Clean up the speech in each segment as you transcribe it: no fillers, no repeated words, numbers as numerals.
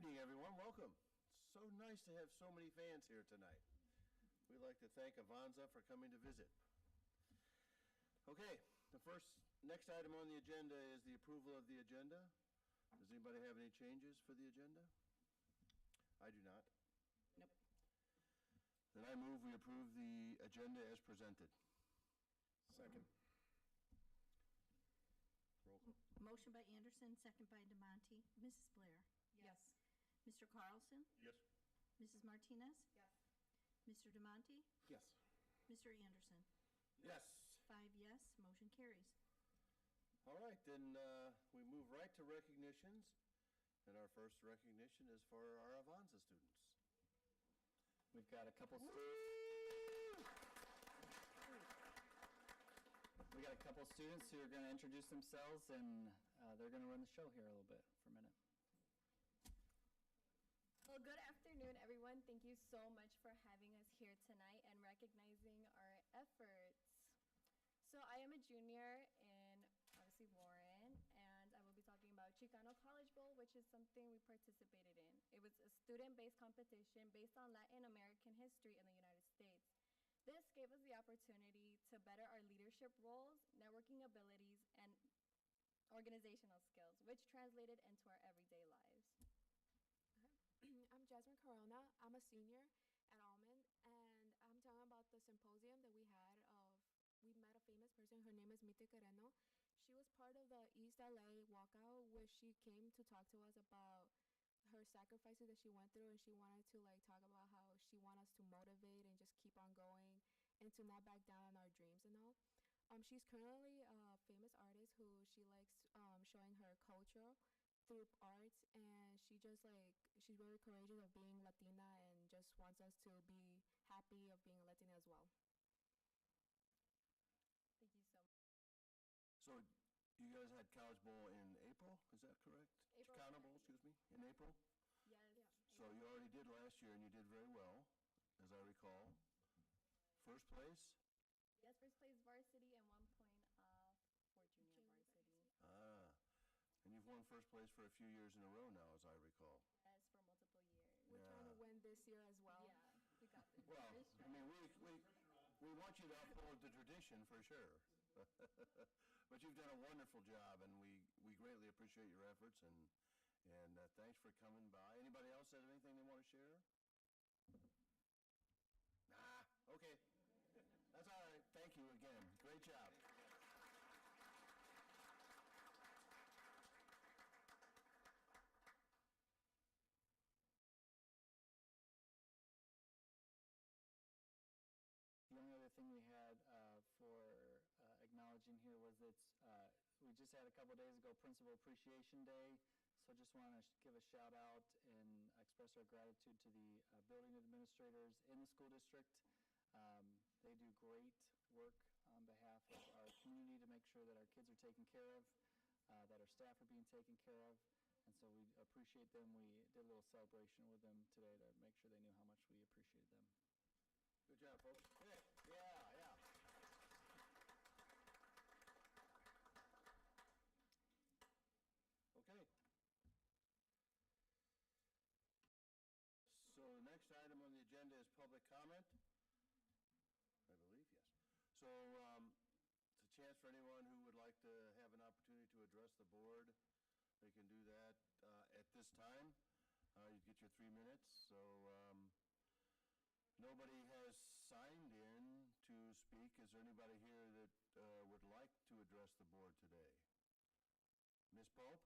evening, everyone. Welcome. It's so nice to have so many fans here tonight. We'd like to thank Avanza for coming to visit. Okay, next item on the agenda is the approval of the agenda. Does anybody have any changes for the agenda? I do not. Nope. Then I move we approve the agenda as presented. Second. Roll call. Motion by Anderson, second by DeMonte. Mrs. Blair? Yes. Mr. Carlson? Yes. Mrs. Martinez? Yes. Mr. DeMonte? Yes. Mr. Anderson? Yes. 5 yes, motion carries. All right, then we move right to recognitions. And our first recognition is for our Avanza students. We've got a couple students who are going to introduce themselves, and they're going to run the show here a little bit for a minute. Well, good afternoon, everyone. Thank you so much for having us here tonight and recognizing our efforts. So I am a junior in, obviously, Warren, and I will be talking about Chicano College Bowl, which is something we participated in. It was a student-based competition based on Latin American history in the United States. This gave us the opportunity to better our leadership roles, networking abilities, and organizational skills, which translated into our everyday lives. I'm Jasmine Corona. I'm a senior at Almond, and I'm talking about the symposium that we had we met a famous person. Her name is Mite Carreno. She was part of the East LA walkout, where she came to talk to us about her sacrifices that she went through, and she wanted to talk about how she wanted us to motivate and just keep on going and to not back down on our dreams and all. She's currently a famous artist who she likes showing her culture through arts, and she's very courageous of being Latina and just wants us to be happy of being a Latina as well. Thank you so much. So you guys had College Bowl in April, is that correct? April. Chicano Bowl, excuse me, in April? Yes. So you already did last year, and you did very well, as I recall. First place? Yes, first place varsity and 1 point off for junior varsity. Ah, and you've won first place for a few years in a row now, as I recall. Yes, for multiple years. We're trying to win this year as well. Yeah, we got this. Well, Very I mean, we want you to uphold the tradition for sure. But you've done a wonderful job, and we greatly appreciate your efforts, and thanks for coming by. Anybody else have anything they want to share? Nah, okay. That's all right. Thank you again. Great job. The only other thing we had for acknowledging here was that we just had a couple days ago Principal Appreciation Day, so just want to give a shout out and express our gratitude to the building administrators in the school district. They do great work on behalf of our community to make sure that our kids are taken care of, that our staff are being taken care of, and so we appreciate them. We did a little celebration with them today to make sure they knew how much we appreciated them. Good job, folks. Yeah. Okay. So the next item on the agenda is public comment. I believe, yes. So it's a chance for anyone who would like to have an opportunity to address the board. They can do that at this time. You get your 3 minutes. So nobody has signed in to speak. Is there anybody here that would like to address the board today? Ms. Pope?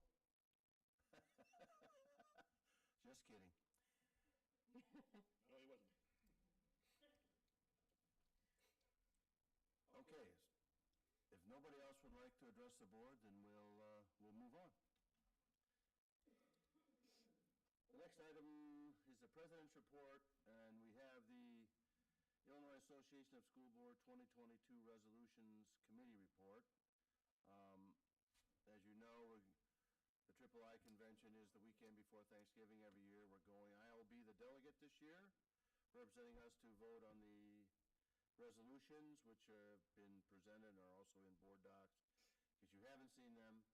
Just kidding. No, he wasn't. Okay. If nobody else would like to address the board, then we'll move on. The next item is the President's Report, and we have the Illinois Association of School Board 2022 Resolutions Committee Report. As you know, the III Convention is the weekend before Thanksgiving every year. I will be the delegate this year, representing us to vote on the resolutions, which have been presented and are also in board docs. If you haven't seen them,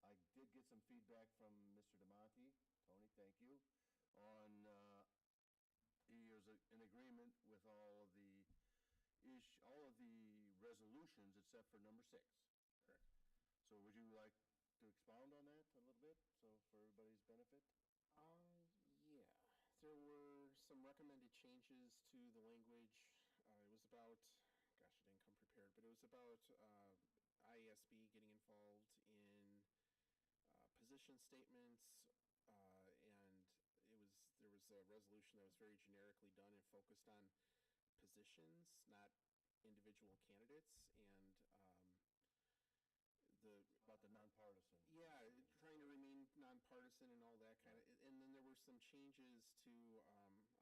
I did get some feedback from Mr. DeMonte Tony, thank you, on, he is in agreement with all of the resolutions except for number 6. Correct. So would you like to expound on that a little bit, so for everybody's benefit? Yeah. There were some recommended changes to the language. It was about, gosh, I didn't come prepared, but it was about IASB getting involved in position statements, and there was a resolution that was very generically done and focused on positions, not individual candidates, and About the nonpartisan. yeah, trying to remain nonpartisan and all that kind of. And then there were some changes to.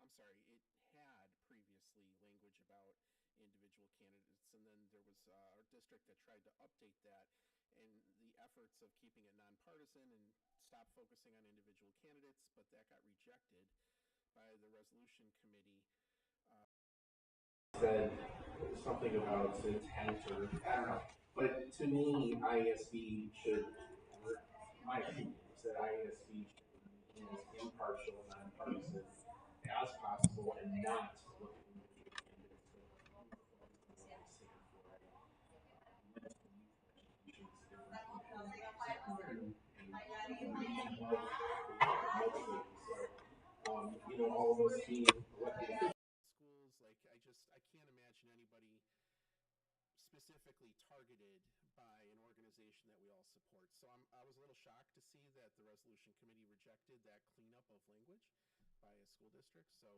I'm sorry, it had previously language about individual candidates, and then there was our district that tried to update that, and the efforts of keeping it nonpartisan and stop focusing on individual candidates, but that got rejected by the resolution committee. Said something about intent or I don't know. But to me, ISB should, my opinion is that ISB should be as impartial, nonpartisan as possible, and not look at individual candidates. All of us being elected Schools, like I can't imagine anybody specifically targeted by an organization that we all support. So I was a little shocked to see that the resolution committee rejected that cleanup of language by a school district. So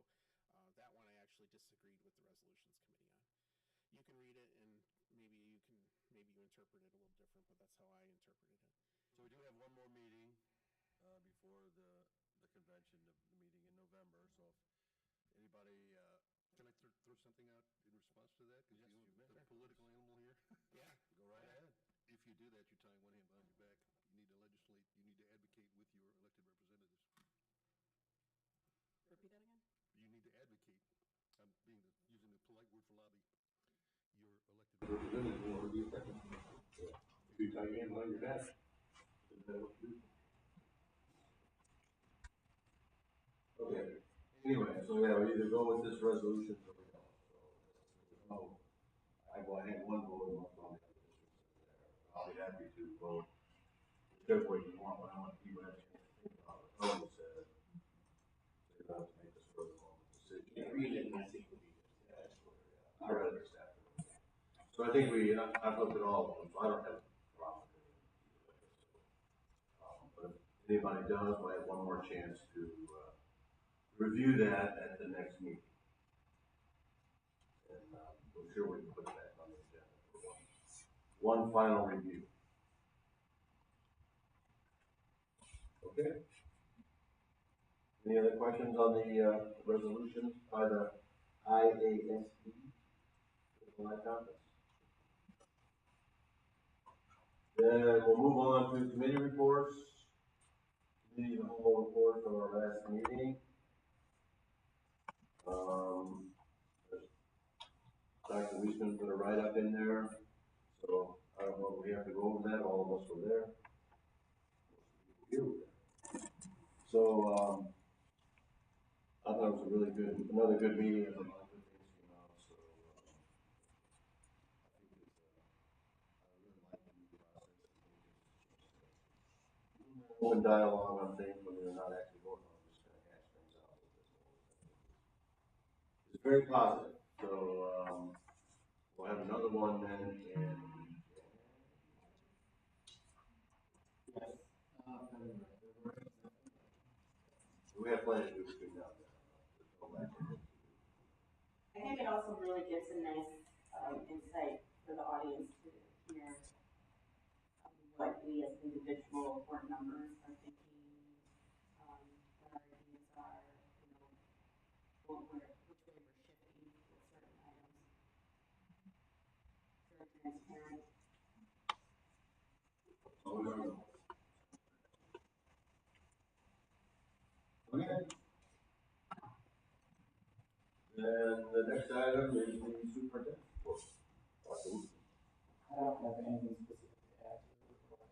that one I actually disagreed with the resolutions committee on. You can read it and maybe you interpret it a little different, but that's how I interpreted it. So we do have one more meeting before the convention, the meeting in November. So if anybody, Can I throw something out in response to that? Because Yes, you may. the political animal here. Yeah. go right ahead. If you do that, you're tying one hand behind your back. You need to legislate. You need to advocate with your elected representatives. Repeat that again? You need to advocate. I'm using the polite word for lobby. Your elected representatives in order to be effective. if you tie your hand behind your back. Is that what you do? Okay. Anyway, so yeah, we either go with this resolution or we don't. So, I had one vote in my phone. I'll be happy to vote whichever way you want, but I want people to have a chance to think about it. Tony said, so you don't have to make this further long decision. Yeah, read it and I think we'll be good. I read it this afternoon. So I think I've looked at all of them, so I don't have a problem with it. But if anybody does, we'll have one more chance to review that at the next meeting. And I'm sure we can put that on the agenda for one final review. Okay. Any other questions on the resolutions by the IASB? Then we'll move on to committee reports. Committee of the whole report from our last meeting. Dr. Weisman put a write-up in there, so I don't know if we have to go over that. All of us were there. So I thought it was another good meeting. And a lot of good things came out. So I think I really like the process. Open dialogue on things when they're not actually voting on, just kind of hash things out a little bit more. It's very positive. So we'll have another one then in. We have plans to do between now and then. I think it also really gives a nice insight for the audience to hear what we as individual board members are thinking, what our ideas are, which way we're shifting with certain items. Very transparent. Okay. And the next item is the superintendent report. I don't have anything specific to add to the report.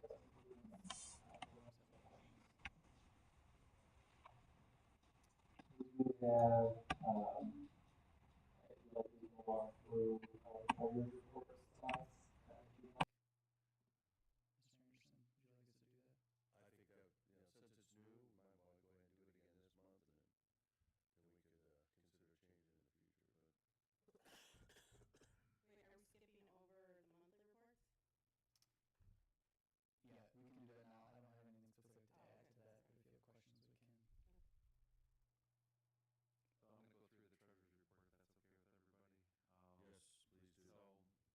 have, if you'd like me to walk through, the treasurer's report slides, if you'd like. Mr. Anderson, would you like us to do that? I think, since it's new, we might want to go ahead and do it again this month, and then we could, consider changing it in the future, but. Wait, are we skipping over the monthly reports? Yeah, we can do that now. I don't have anything specific to add to that, but if you have questions, we can. So I'm gonna go through the treasurer's report, if that's okay with everybody. Yes, please do. So,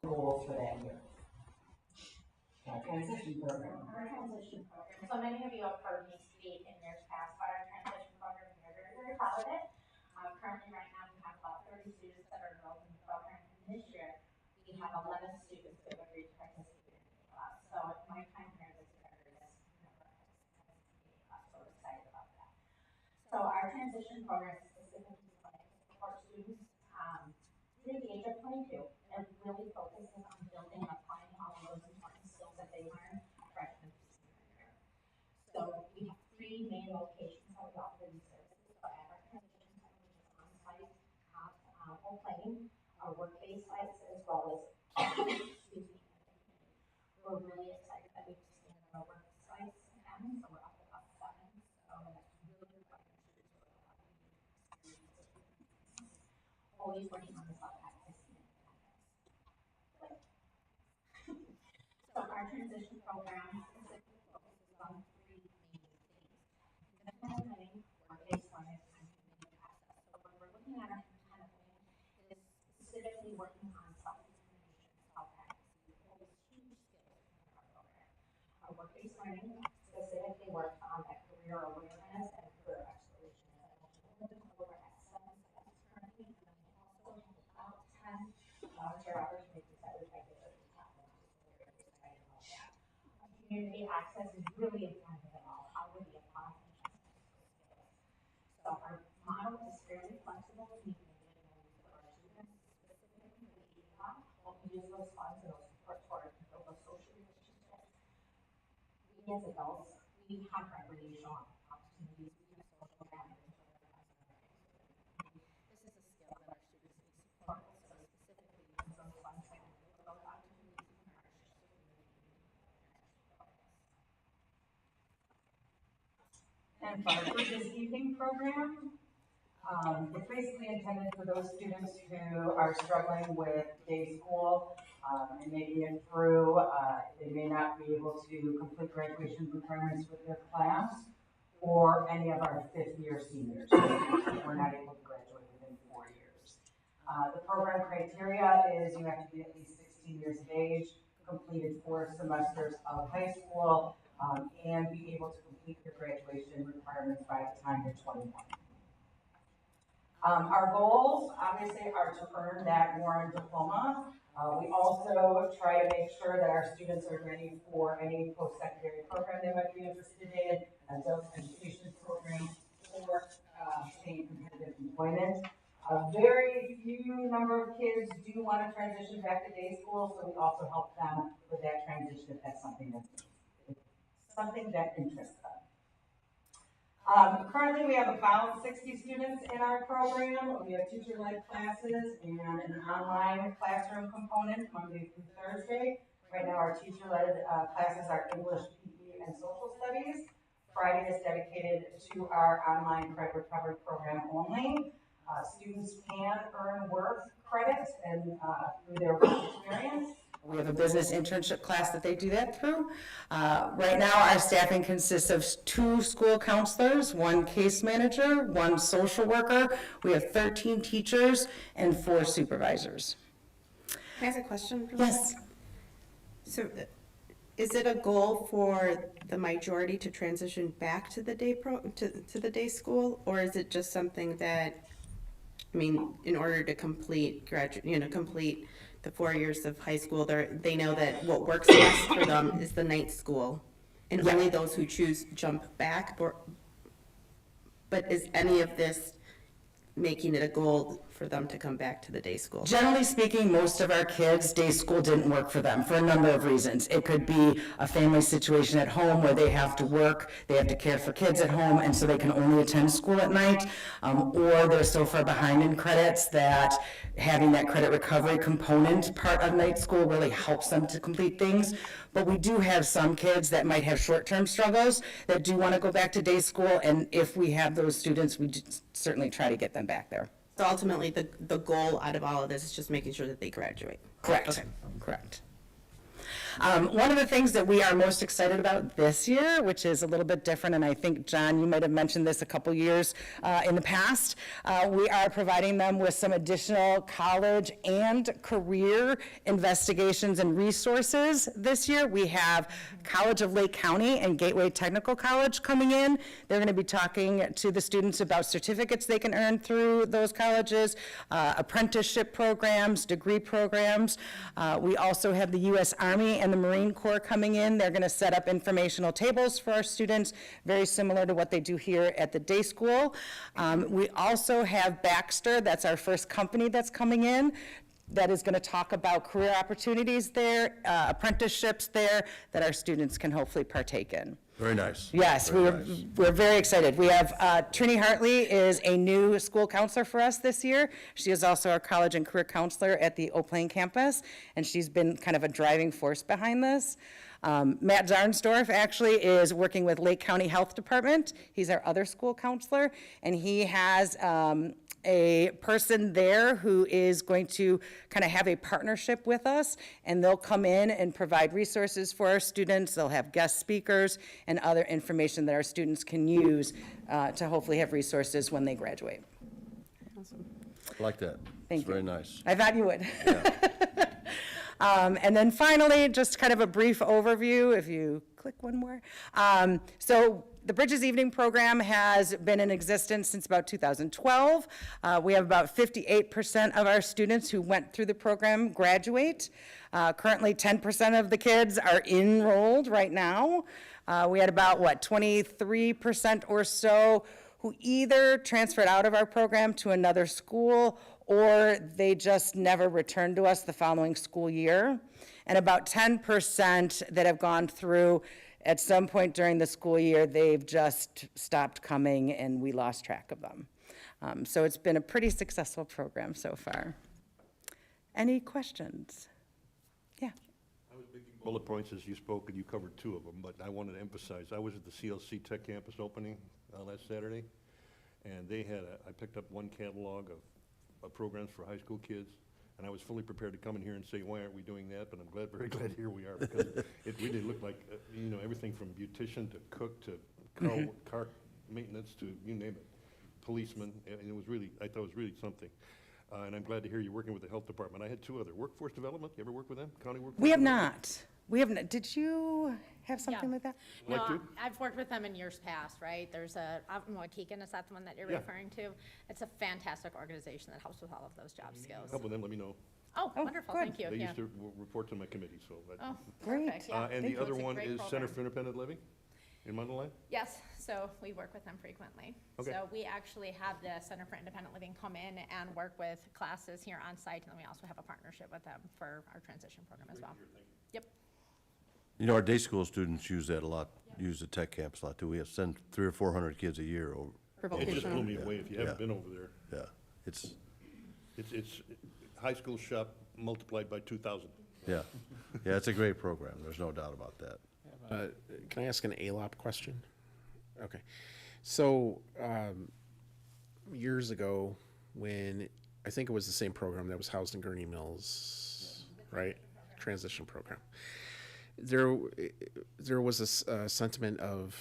goals for that year. Transition program. Our transition program. So many of you have heard me speak in years past about our transition program, and we're very, very proud of it. Currently, right now, we have about 30 students that are enrolled in the program, and this year, we have 11 students that have agreed to participate in the class. So my time here this year is never participating in class, so we're excited about that. So our transition program is specifically designed to support students through the age of 22, and really focuses on building and applying all of those important skills that they learn freshman through senior year. So we have 3 main locations that we offer these services. So at our transition center, which is on-site at Old Plain, our work-based sites, as well as excuse me, we're really excited that we've expanded our work sites again. So we're up to about 7. So that's really providing our students with a lot of unique experiences. Always working on the self-advocacy and independence. So our transition program specifically focuses on 3 main things: independent living, work-based learning, and community access. So when we're looking at our independent living, it is specifically working on self-determination, self-advocacy, all those huge skills in our program. Our work-based learning specifically works on that career awareness and career exploration. As I mentioned, we're over at 7 sites currently, and then we also have about 10 volunteer opportunities that we'd like to tap into. So we're very excited about that. Community access is really important to all. How do we apply and transfer those skills? So our model is fairly flexible to meet the individual needs of our students, specifically with the ELA, what we use those funds and those support for to build those social relationships. We as adults, we have recreational opportunities, we have social gatherings with our friends and our family. This is a skill that our students need support with, so specifically use those funds to build those opportunities and partnerships with community programs. And for our this evening program, it's basically intended for those students who are struggling with day school and making it through. They may not be able to complete graduation requirements with their class, or any of our 5th-year seniors. We're not able to graduate within 4 years. The program criteria is you have to be at least 16 years of age, completed 4 semesters of high school, and be able to complete your graduation requirements by the time you're 21. Our goals, obviously, are to earn that Warren diploma. We also try to make sure that our students are ready for any post-secondary program they might be interested in, adult education program, or obtain competitive employment. A very few number of kids do want to transition back to day school, so we also help them with that transition if that's something that interests them. Currently, we have about 60 students in our program. We have teacher-led classes and an online classroom component Monday through Thursday. Right now, our teacher-led classes are English, PE, and social studies. Friday is dedicated to our online credit recovery program only. Students can earn work credits and through their work experience. We have a business internship class that they do that through. Right now, our staffing consists of 2 school counselors, 1 case manager, 1 social worker. We have 13 teachers and 4 supervisors. Can I ask a question? Yes. So, is it a goal for the majority to transition back to the day to the day school, or is it just something that, I mean, in order to complete complete the 4 years of high school, they know that what works best for them is the night school, and only those who choose jump back? But is any of this making it a goal for them to come back to the day school? Generally speaking, most of our kids, day school didn't work for them for a number of reasons. It could be a family situation at home where they have to work, they have to care for kids at home, and so they can only attend school at night, or they're so far behind in credits that having that credit recovery component part of night school really helps them to complete things. But we do have some kids that might have short-term struggles that do want to go back to day school, and if we have those students, we certainly try to get them back there. So ultimately, the goal out of all of this is just making sure that they graduate. Correct. Okay. Correct. One of the things that we are most excited about this year, which is a little bit different, and I think, John, you might have mentioned this a couple years in the past, we are providing them with some additional college and career investigations and resources this year. We have College of Lake County and Gateway Technical College coming in. They're going to be talking to the students about certificates they can earn through those colleges, apprenticeship programs, degree programs. We also have the U.S. Army and the Marine Corps coming in. They're going to set up informational tables for our students, very similar to what they do here at the day school. We also have Baxter, that's our first company that's coming in, that is going to talk about career opportunities there, apprenticeships there, that our students can hopefully partake in. Very nice. Yes, we're very excited. We have, Trini Hartley is a new school counselor for us this year. She is also our college and career counselor at the Eau Plaine campus, and she's been kind of a driving force behind this. Matt Zarnsdorf actually is working with Lake County Health Department. He's our other school counselor, and he has a person there who is going to kind of have a partnership with us, and they'll come in and provide resources for our students. They'll have guest speakers and other information that our students can use to hopefully have resources when they graduate. Awesome. I like that. Thank It's very you. nice. I thought you would. Yeah. And then finally, just kind of a brief overview, if you click one more. So the Bridges Evening Program has been in existence since about 2012. We have about 58% of our students who went through the program graduate. Currently, 10% of the kids are enrolled right now. We had about, 23% or so who either transferred out of our program to another school or they just never returned to us the following school year. And about 10% that have gone through at some point during the school year, they've just stopped coming and we lost track of them. So it's been a pretty successful program so far. Any questions? Yeah. I was making bullet points as you spoke, and you covered two of them, but I wanted to emphasize, I was at the CLC Tech Campus opening last Saturday, and they had I picked up one catalog of programs for high school kids, and I was fully prepared to come in here and say, why aren't we doing that? But I'm very glad here we are, because it really looked like, everything from beautician to cook to car maintenance to you name it, policeman, and it was really, I thought it was really something. And I'm glad to hear you're working with the health department. I had two other, workforce development, you ever work with them, county workforce? We have development? not. We have not. Did you have something like that? Like No, to? I've worked with them in years past, right? There's out in Waukegan, is that the one that you're Yeah. referring to? It's a fantastic organization that helps with all of those job skills. Help with them, let me know. Oh, Oh, wonderful, good. thank you, They yeah. used to report to my committee, so. Oh, Great. perfect, yeah. And Thank the you. other It's a one great is Center program. for Independent Living in Mundelein? Yes, so we work with them frequently. Okay. So we actually have the Center for Independent Living come in and work with classes here on site, and then we also have a partnership with them for our transition program as well. Yep. Our day school students use that a lot, use the tech camps a lot too. We have sent 300 or 400 kids a year over. For It just blew vocational. me away if you haven't Yeah. been over there. Yeah, it's, It's high school shop multiplied by 2,000. yeah, it's a great program. There's no doubt about that. Can I ask an ALOP question? Okay. So, years ago, when, I think it was the same program that was housed in Gurney Mills, right? Transition program. There was a sentiment of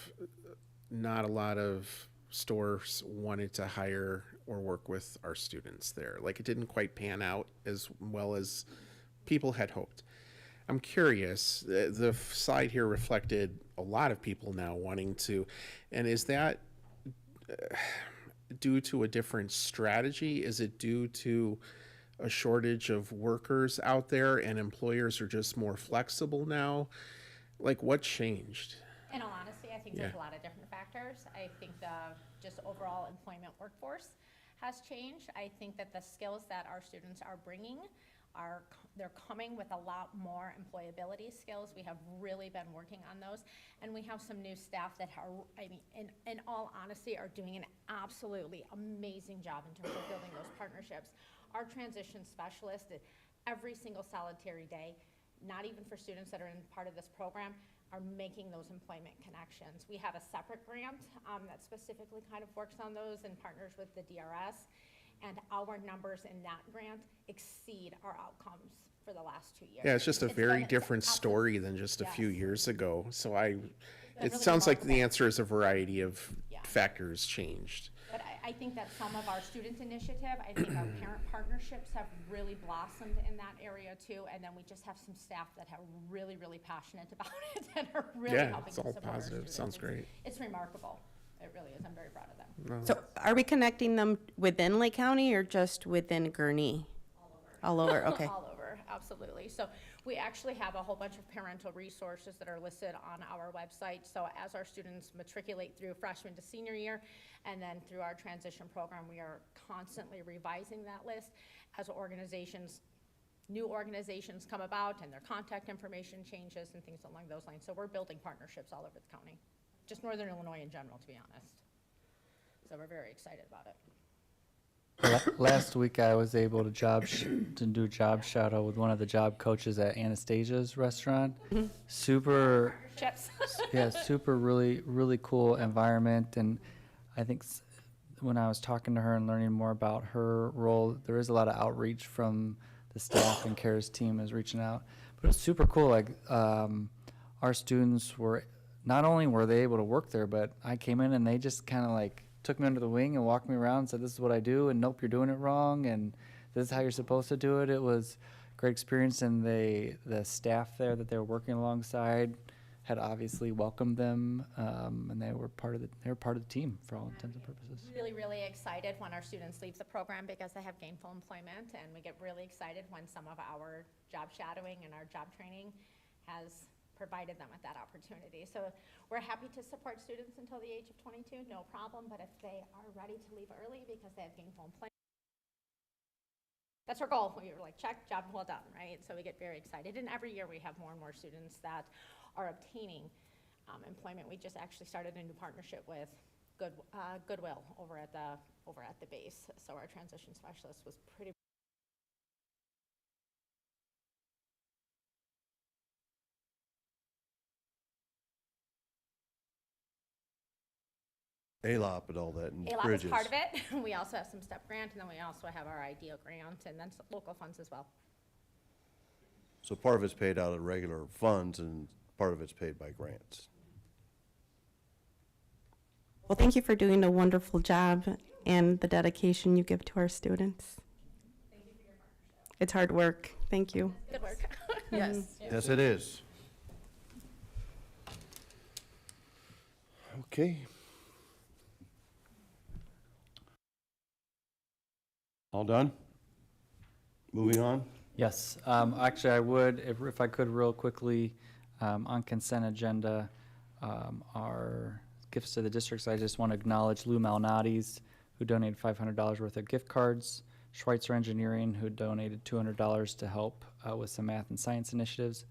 not a lot of stores wanted to hire or work with our students there. Like, it didn't quite pan out as well as people had hoped. I'm curious, the side here reflected a lot of people now wanting to, and is that due to a different strategy? Is it due to a shortage of workers out there and employers are just more flexible now? Like, what changed? In all honesty, I think there's Yeah. a lot of different factors. I think the just overall employment workforce has changed. I think that the skills that our students are bringing they're coming with a lot more employability skills. We have really been working on those, and we have some new staff that are, in all honesty, are doing an absolutely amazing job in terms of building those partnerships. Our transition specialists, every single solitary day, not even for students that are in part of this program, are making those employment connections. We have a separate grant that specifically kind of works on those and partners with the DRS, and our numbers in that grant exceed our outcomes for the last 2 years. Yeah, it's just a very been different absolute- story than just a few Yes. years ago. So it really sounds like the remarkable. answer is a variety of Yeah. factors changed. But I think that some of our student initiative, I think our parent partnerships have really blossomed in that area too. And then we just have some staff that are really, really passionate about it and are really Yeah, helping it's to all support our positive. students. Sounds It's- great. It's remarkable. It really is. I'm very proud of them. No. So are we connecting them within Lake County or just within Gurnee? All over, okay. All over, absolutely. So we actually have a whole bunch of parental resources that are listed on our website. So as our students matriculate through freshman to senior year, and then through our transition program, we are constantly revising that list as new organizations come about and their contact information changes and things along those lines. So we're building partnerships all over the county, just Northern Illinois in general, to be honest. So we're very excited about it. Last week, I was able to do a job shout out with one of the job coaches at Anastasia's restaurant. Super, Chips. yeah, super really cool environment. And I think when I was talking to her and learning more about her role, there is a lot of outreach from the staff and CARES team is reaching out. But it's super cool. Like our students not only were they able to work there, but I came in and they just kind of like took me under the wing and walked me around and said, this is what I do, and nope, you're doing it wrong, and this is how you're supposed to do it. It was a great experience, and the staff there that they were working alongside had obviously welcomed them, and they were part of the team for all intents and purposes. Really, really excited when our students leave the program because they have gainful employment, and we get really excited when some of our job shadowing and our job training has provided them with that opportunity. So we're happy to support students until the age of 22, no problem, but if they are ready to leave early because they have gainful employment, that's our goal. We were like, check, job well done, right? So we get very excited, and every year we have more and more students that are obtaining employment. We just actually started a new partnership with Goodwill over at the base. So our transition specialist was pretty. ALOP and all that, and ALOP bridges. is part of it. We also have some STEP grant, and then we also have our IDEA grant, and then some local funds as well. So part of it's paid out of regular funds, and part of it's paid by grants. Well, thank you for doing a wonderful job and the dedication you give to our students. Thank you for your partnership. It's hard work. Thank you. Good work. Yes. Yes, it is. Okay. All done? Moving on? Yes, actually, I would, if I could, real quickly, on consent agenda, our gifts to the districts, I just want to acknowledge Lou Malnati's, who donated $500 worth of gift cards, Schweitzer Engineering, who donated $200 to help with some math and science initiatives.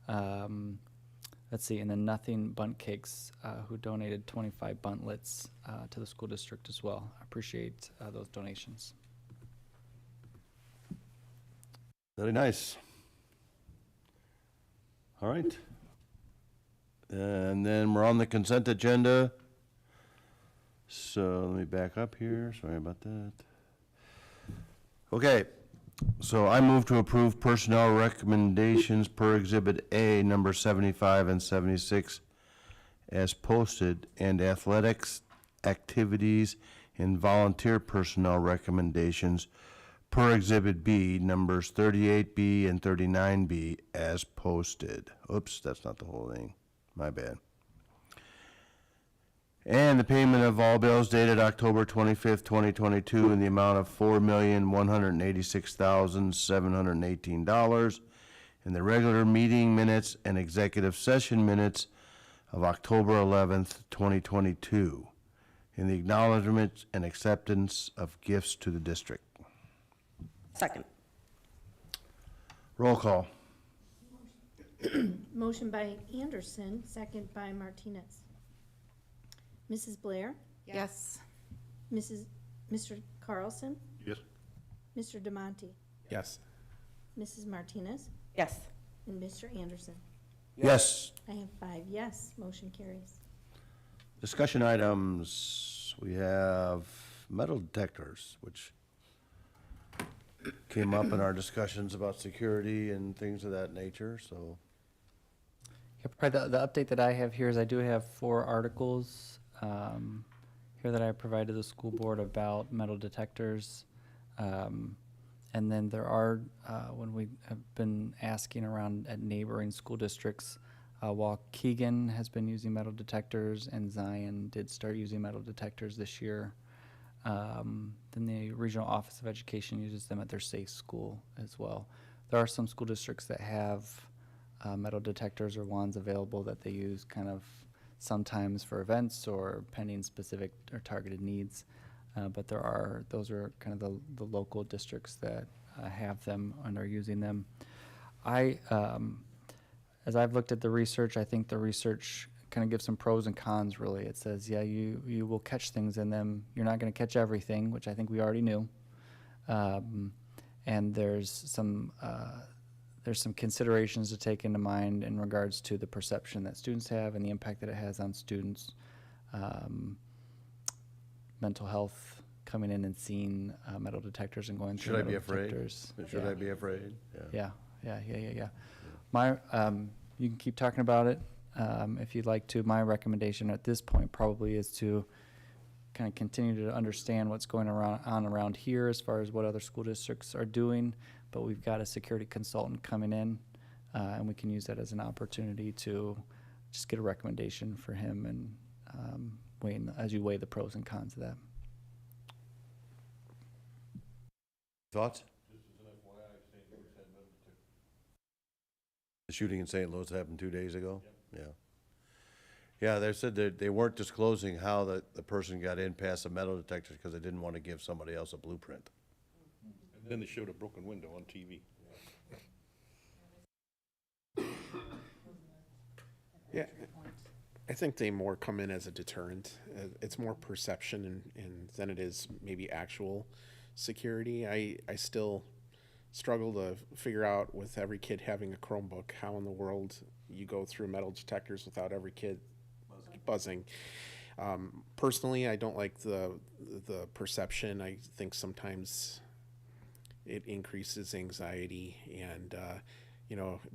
Let's see, and then Nothing Bunt Cakes, who donated 25 buntlets to the school district as well. I appreciate those donations. Very nice. All right. And then we're on the consent agenda. So let me back up here. Sorry about that. Okay. So I move to approve personnel recommendations per Exhibit A, number 75 and 76, as posted, and athletics, activities, and volunteer personnel recommendations per Exhibit B, numbers 38B and 39B, as posted. Oops, that's not the whole thing. My bad. And the payment of all bills dated October 25th, 2022 in the amount of $4,186,718 in the regular meeting minutes and executive session minutes of October 11th, 2022, in the acknowledgement and acceptance of gifts to the district. Second. Roll call. Motion by Anderson, second by Martinez. Mrs. Blair? Yes. Mr. Carlson? Yes. Mr. Demonte? Yes. Mrs. Martinez? Yes. And Mr. Anderson? Yes. I have 5 yes, motion carries. Discussion items, we have metal detectors, which came up in our discussions about security and things of that nature, so. Yeah, probably the update that I have here is I do have 4 articles here that I provided the school board about metal detectors. And then there are, when we have been asking around at neighboring school districts, while Keegan has been using metal detectors and Zion did start using metal detectors this year, then the Regional Office of Education uses them at their safe school as well. There are some school districts that have metal detectors or wands available that they use kind of sometimes for events or pending specific or targeted needs. But those are kind of the local districts that have them and are using them. As I've looked at the research, I think the research kind of gives some pros and cons, really. It says, yeah, you will catch things in them. You're not going to catch everything, which I think we already knew. And there's some considerations to take into mind in regards to the perception that students have and the impact that it has on students. Mental health, coming in and seeing metal detectors and going through Should I be metal afraid? detectors. Should I be afraid? Yeah. You can keep talking about it if you'd like to. My recommendation at this point probably is to kind of continue to understand what's going on around here as far as what other school districts are doing, but we've got a security consultant coming in, and we can use that as an opportunity to just get a recommendation for him and as you weigh the pros and cons of that. Thoughts? The shooting in St. Louis happened 2 days ago? Yeah. Yeah, they said that they weren't disclosing how the person got in past the metal detectors because they didn't want to give somebody else a blueprint. And then they showed a broken window on TV. Yeah, I think they more come in as a deterrent. It's more perception than it is maybe actual security. I still struggle to figure out, with every kid having a Chromebook, how in the world you go through metal detectors without every kid buzzing. Personally, I don't like the perception. I think sometimes it increases anxiety and,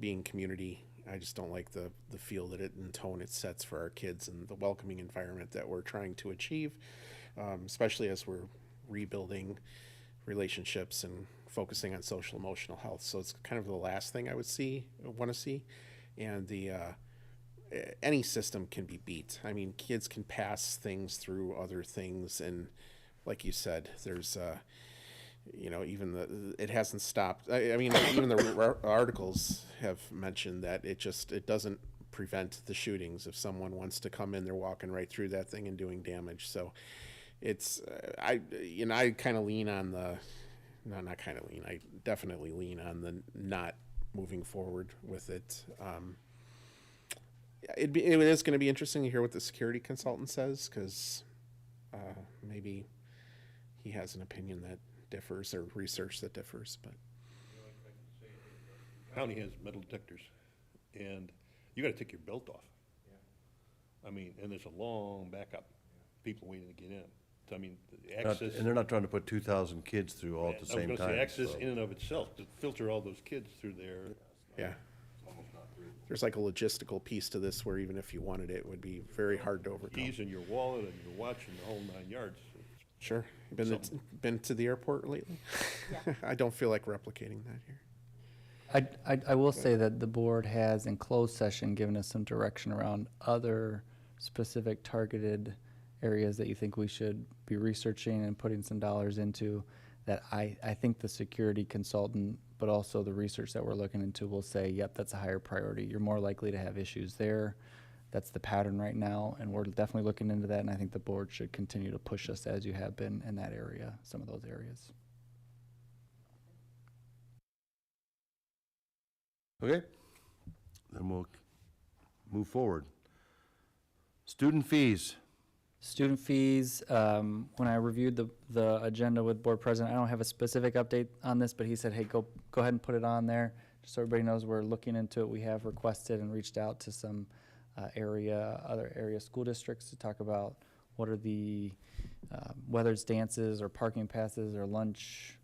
being community. I just don't like the feel that it and tone it sets for our kids and the welcoming environment that we're trying to achieve, especially as we're rebuilding relationships and focusing on social emotional health. So it's kind of the last thing I would want to see. And any system can be beat. I mean, kids can pass things through other things, and like you said, there's it hasn't stopped. I mean, even the articles have mentioned that it doesn't prevent the shootings. If someone wants to come in, they're walking right through that thing and doing damage. So it's I kind of lean on the not kind of lean. I definitely lean on the not moving forward with it. It is going to be interesting to hear what the security consultant says, because maybe he has an opinion that differs or research that differs. But County has metal detectors, and you got to take your belt off. I mean, and there's a long backup, people waiting to get in. So, I mean, the access. And they're not trying to put 2,000 kids through all at the same time. Access so. in and of itself, to filter all those kids through there. Yeah. There's like a logistical piece to this where even if you wanted it, it would be very hard to overcome. Keys in your wallet and your watch and the whole 9 yards. Sure. Been to the airport lately? Yeah. I don't feel like replicating that here. I will say that the board has, in closed session, given us some direction around other specific targeted areas that you think we should be researching and putting some dollars into, that I think the security consultant, but also the research that we're looking into, will say, yep, that's a higher priority. You're more likely to have issues there. That's the pattern right now, and we're definitely looking into that, and I think the board should continue to push us as you have been in that area, some of those areas. Okay, then we'll move forward. Student fees. Student fees, when I reviewed the agenda with board president, I don't have a specific update on this, but he said, hey, go ahead and put it on there, just so everybody knows we're looking into it. We have requested and reached out to some other area school districts to talk about what are the, whether it's dances or parking passes or lunch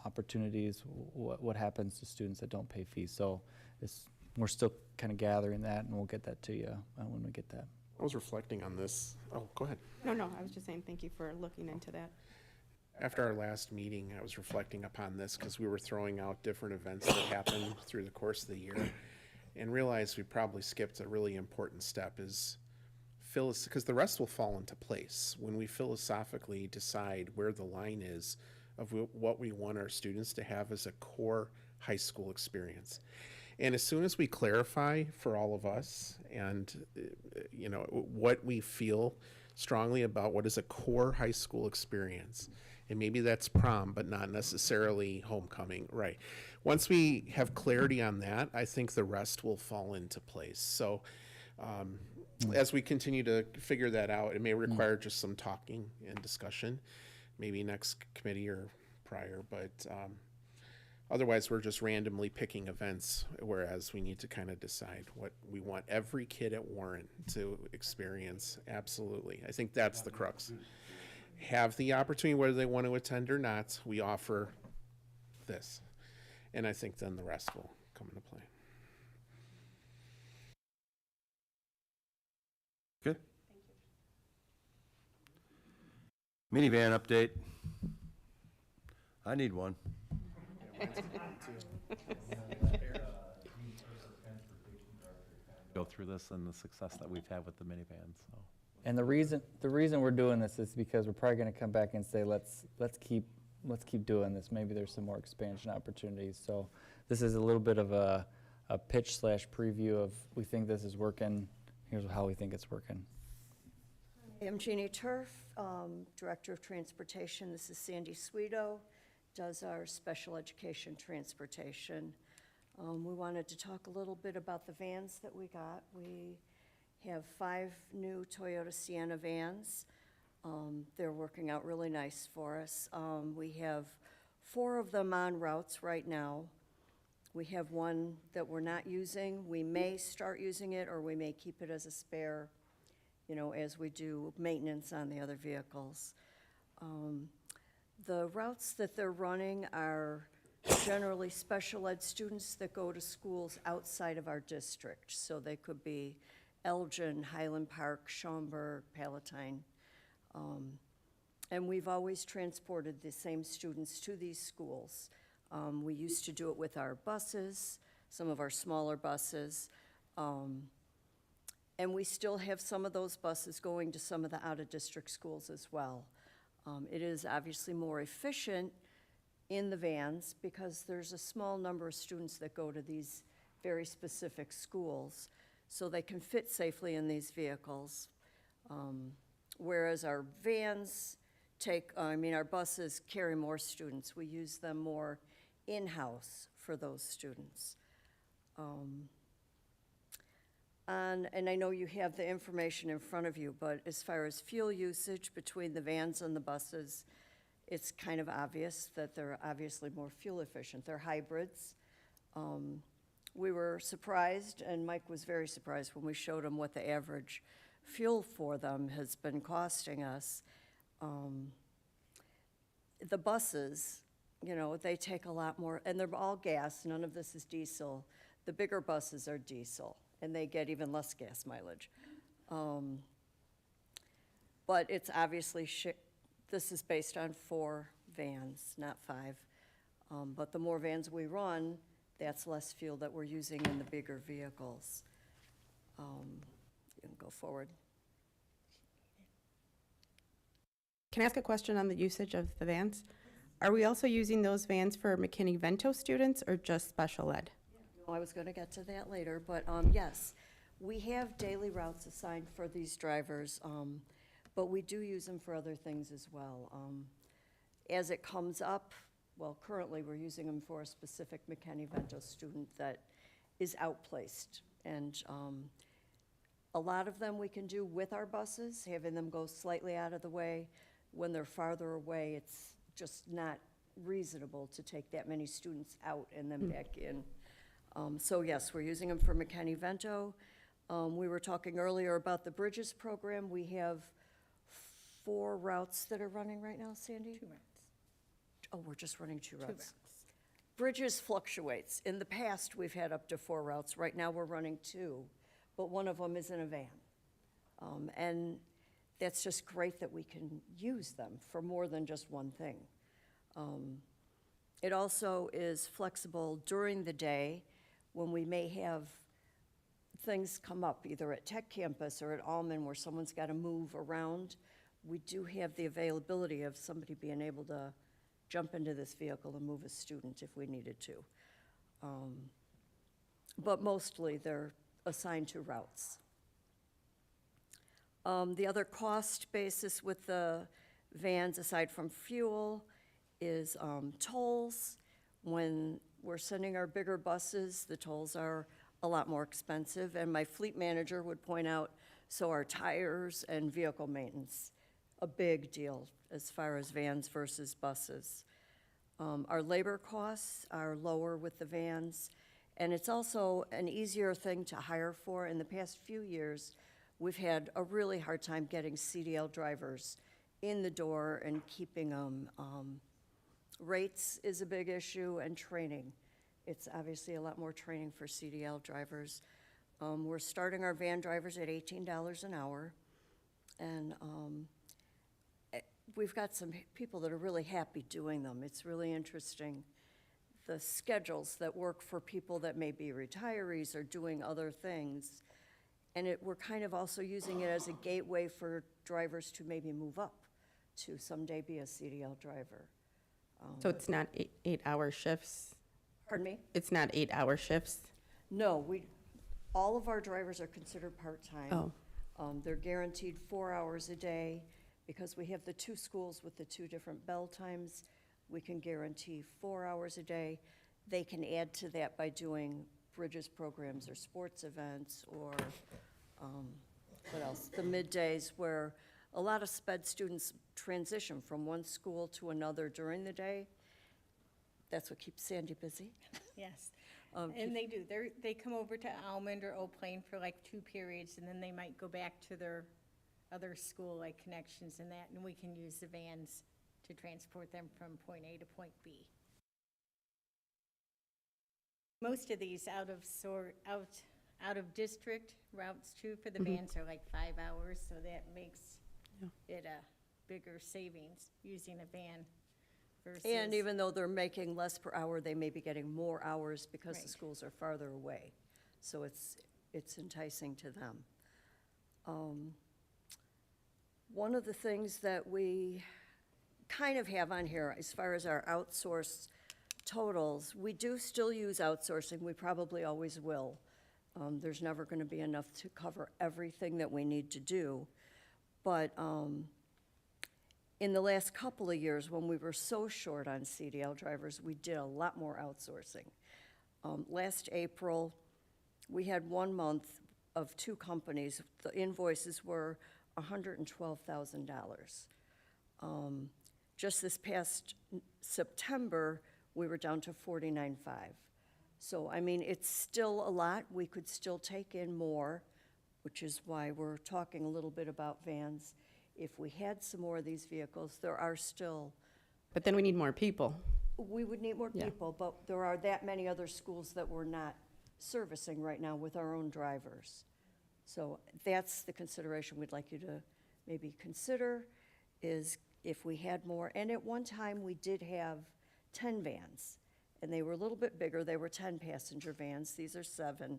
opportunities, what happens to students that don't pay fees. So we're still kind of gathering that, and we'll get that to you when we get that. I was reflecting on this. Oh, go ahead. No, I was just saying thank you for looking into that. After our last meeting, I was reflecting upon this because we were throwing out different events that happened through the course of the year and realized we probably skipped a really important step is because the rest will fall into place when we philosophically decide where the line is of what we want our students to have as a core high school experience. And as soon as we clarify for all of us and, what we feel strongly about what is a core high school experience, and maybe that's prom, but not necessarily homecoming, right? Once we have clarity on that, I think the rest will fall into place. So as we continue to figure that out, it may require just some talking and discussion, maybe next committee or prior, but otherwise we're just randomly picking events, whereas we need to kind of decide what we want every kid at Warren to experience. Absolutely. I think that's the crux. Have the opportunity, whether they want to attend or not, we offer this. And I think then the rest will come into play. Good. Minivan update. I need one. Go through this and the success that we've had with the minivans, so. And the reason we're doing this is because we're probably going to come back and say, let's keep doing this. Maybe there's some more expansion opportunities. So this is a little bit of a pitch / preview of we think this is working. Here's how we think it's working. I'm Jeannie Turf, Director of Transportation. This is Sandy Sweeto, does our special education transportation. We wanted to talk a little bit about the vans that we got. We have 5 new Toyota Sienna vans. They're working out really nice for us. We have 4 of them on routes right now. We have one that we're not using. We may start using it, or we may keep it as a spare, as we do maintenance on the other vehicles. The routes that they're running are generally special ed students that go to schools outside of our district. So they could be Elgin, Highland Park, Schaumburg, Palatine. And we've always transported the same students to these schools. We used to do it with our buses, some of our smaller buses. And we still have some of those buses going to some of the out-of-district schools as well. It is obviously more efficient in the vans because there's a small number of students that go to these very specific schools, so they can fit safely in these vehicles. Whereas our vans our buses carry more students. We use them more in-house for those students. And I know you have the information in front of you, but as far as fuel usage between the vans and the buses, it's kind of obvious that they're obviously more fuel efficient. They're hybrids. We were surprised, and Mike was very surprised when we showed him what the average fuel for them has been costing us. The buses, they take a lot more, and they're all gas. None of this is diesel. The bigger buses are diesel, and they get even less gas mileage. But it's obviously, this is based on 4 vans, not 5. But the more vans we run, that's less fuel that we're using in the bigger vehicles. You can go forward. Can I ask a question on the usage of the vans? Are we also using those vans for McKinney-Vento students or just special ed? No, I was going to get to that later, but yes, we have daily routes assigned for these drivers, but we do use them for other things as well. As it comes up, well, currently we're using them for a specific McKinney-Vento student that is outplaced. And a lot of them we can do with our buses, having them go slightly out of the way. When they're farther away, it's just not reasonable to take that many students out and then back in. So yes, we're using them for McKinney-Vento. We were talking earlier about the Bridges program. We have 4 routes that are running right now, Sandy? we're just running two routes. Bridges fluctuates. In the past, we've had up to 4 routes. Right now, we're running 2, but one of them is in a van. And that's just great that we can use them for more than just one thing. It also is flexible during the day when we may have things come up, either at Tech Campus or at Alman, where someone's got to move around. We do have the availability of somebody being able to jump into this vehicle and move a student if we needed to. But mostly, they're assigned to routes. The other cost basis with the vans, aside from fuel, is tolls. When we're sending our bigger buses, the tolls are a lot more expensive, and my fleet manager would point out, so are tires and vehicle maintenance, a big deal as far as vans versus buses. Our labor costs are lower with the vans, and it's also an easier thing to hire for. In the past few years, we've had a really hard time getting CDL drivers in the door and keeping them. Rates is a big issue, and training. It's obviously a lot more training for CDL drivers. We're starting our van drivers at $18 an hour, and we've got some people that are really happy doing them. It's really interesting, the schedules that work for people that may be retirees or doing other things. And we're kind of also using it as a gateway for drivers to maybe move up to someday be a CDL driver. So it's not 8-hour shifts? Pardon me? It's not 8-hour shifts? No, all of our drivers are considered part-time. They're guaranteed 4 hours a day. Because we have the 2 schools with the 2 different bell times, we can guarantee 4 hours a day. They can add to that by doing Bridges programs or sports events or, what else? The middays, where a lot of SPED students transition from one school to another during the day. That's what keeps Sandy busy. Yes, and they do. They come over to Almond or Old Plain for like 2 periods, and then they might go back to their other school, like Connections and that, and we can use the vans to transport them from point A to point B. Most of these out of district routes too for the vans are like 5 hours, so that makes it a bigger savings using a van versus. And even though they're making less per hour, they may be getting more hours because the schools are farther away. So it's enticing to them. One of the things that we kind of have on here as far as our outsourced totals, we do still use outsourcing. We probably always will. There's never going to be enough to cover everything that we need to do. But in the last couple of years, when we were so short on CDL drivers, we did a lot more outsourcing. Last April, we had 1 month of 2 companies. The invoices were $112,000. Just this past September, we were down to $49,500. So, I mean, it's still a lot. We could still take in more, which is why we're talking a little bit about vans. If we had some more of these vehicles, there are still. But then we need more people. We would need more people, but there are that many other schools that we're not servicing right now with our own drivers. So that's the consideration we'd like you to maybe consider, is if we had more. And at one time, we did have 10 vans, and they were a little bit bigger. They were 10-passenger vans. These are 7.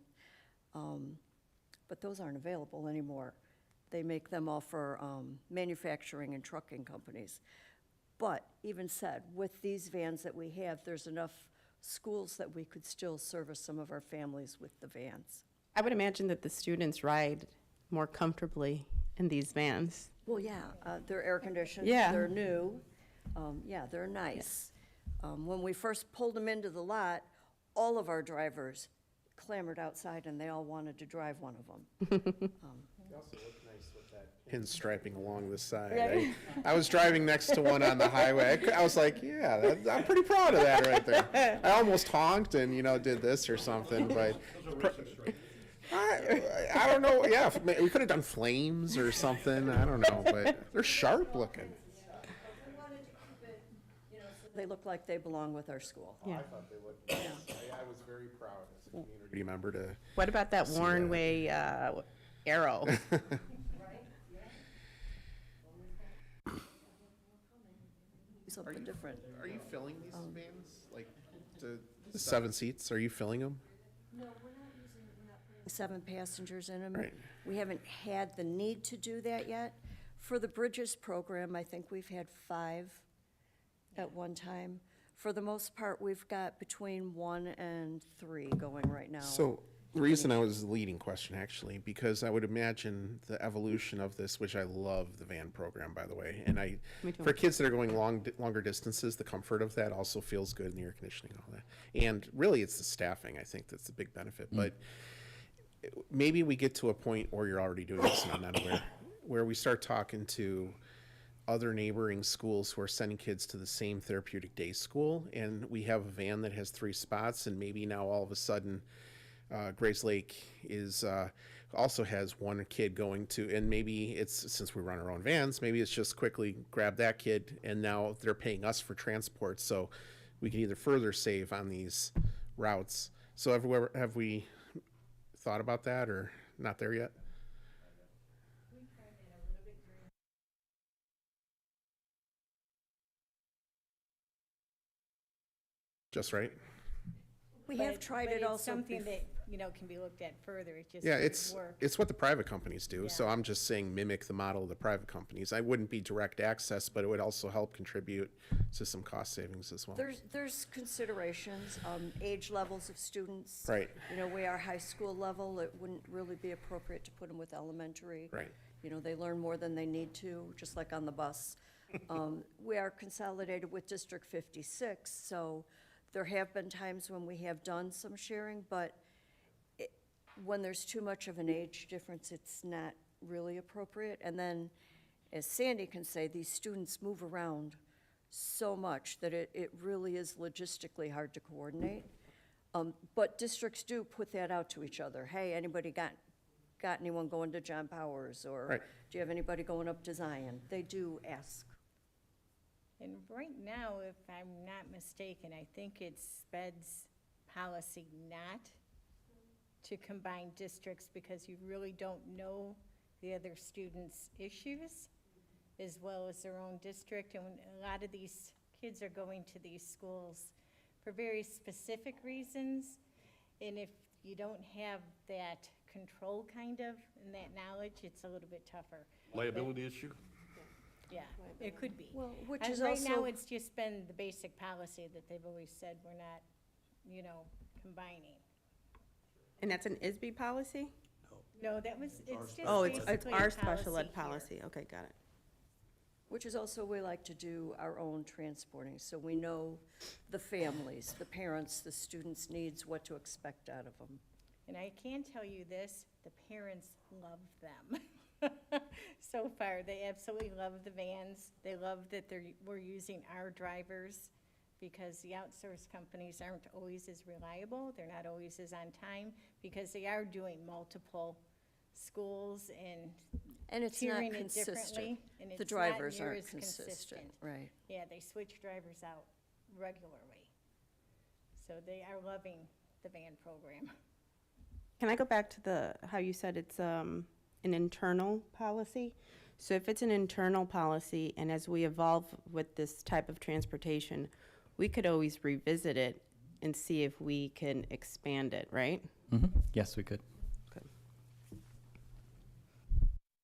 But those aren't available anymore. They make them all for manufacturing and trucking companies. But even said, with these vans that we have, there's enough schools that we could still service some of our families with the vans. I would imagine that the students ride more comfortably in these vans. Well, yeah, they're air-conditioned. Yeah. They're new. They're nice. When we first pulled them into the lot, all of our drivers clamored outside, and they all wanted to drive one of them. They also look nice with that pinstriping along the side. Yeah. I was driving next to one on the highway. I was like, yeah, I'm pretty proud of that right there. I almost honked and, did this or something, but I don't know. Yeah, we could have done flames or something. I don't know, but they're sharp looking. They look like they belong with our school. Oh, I thought they would. I was very proud as a community member to. What about that see Warren that. Way arrow? Something different. Are you filling these vans, like, the 7 seats, are you filling them? No, we're not putting 7 passengers in them. Right. We haven't had the need to do that yet. For the Bridges program, I think we've had 5 at one time. For the most part, we've got between 1 and 3 going right now. So, the reason I was the leading question, actually, because I would imagine the evolution of this, which I love the van program, by the way, and for kids that are going longer distances, the comfort of that also feels good in the air conditioning and all that. And really, it's the staffing, I think, that's the big benefit. But maybe we get to a point where you're already doing this, and I'm not aware, where we start talking to other neighboring schools who are sending kids to the same therapeutic day school, and we have a van that has 3 spots, and maybe now all of a sudden, Grace Lake is also has 1 kid going to, and maybe it's, since we run our own vans, maybe it's just quickly grab that kid, and now they're paying us for transport, so we can either further save on these routes. So have we thought about that, or not there yet? Just right? We have tried it also. Something that, can be looked at further, it just Yeah, doesn't work. it's what the private companies do, so I'm just saying mimic the model of the private companies. I wouldn't be direct access, but it would also help contribute to some cost savings as well. There's considerations, age levels of students. Right. We are high school level, it wouldn't really be appropriate to put them with elementary. Right. They learn more than they need to, just like on the bus. We are consolidated with District 56, so there have been times when we have done some sharing, but when there's too much of an age difference, it's not really appropriate. And then, as Sandy can say, these students move around so much that it really is logistically hard to coordinate. But districts do put that out to each other. Hey, anybody got anyone going to John Powers? Or Right. do you have anybody going up to Zion? They do ask. And right now, if I'm not mistaken, I think it's SPED's policy not to combine districts because you really don't know the other students' issues as well as their own district. And a lot of these kids are going to these schools for very specific reasons. And if you don't have that control kind of and that knowledge, it's a little bit tougher. Liability issue? Yeah, it could be. Well, which And is right now, also- it's just been the basic policy that they've always said we're not, combining. And that's an ISB policy? No, it's just Oh, it's basically our a special ed here. policy. Okay, got it. Which is also, we like to do our own transporting, so we know the families, the parents, the students' needs, what to expect out of them. And I can tell you this, the parents love them. So far, they absolutely love the vans. They love that we're using our drivers because the outsourced companies aren't always as reliable. They're not always as on time because they are doing multiple schools And it's not tiering it consistent. differently. And The it's not drivers near aren't as consistent, right. Yeah, they switch drivers out regularly. So they are loving the van program. Can I go back to how you said it's an internal policy? So if it's an internal policy, and as we evolve with this type of transportation, we could always revisit it and see if we can expand it, right? Yes, we could.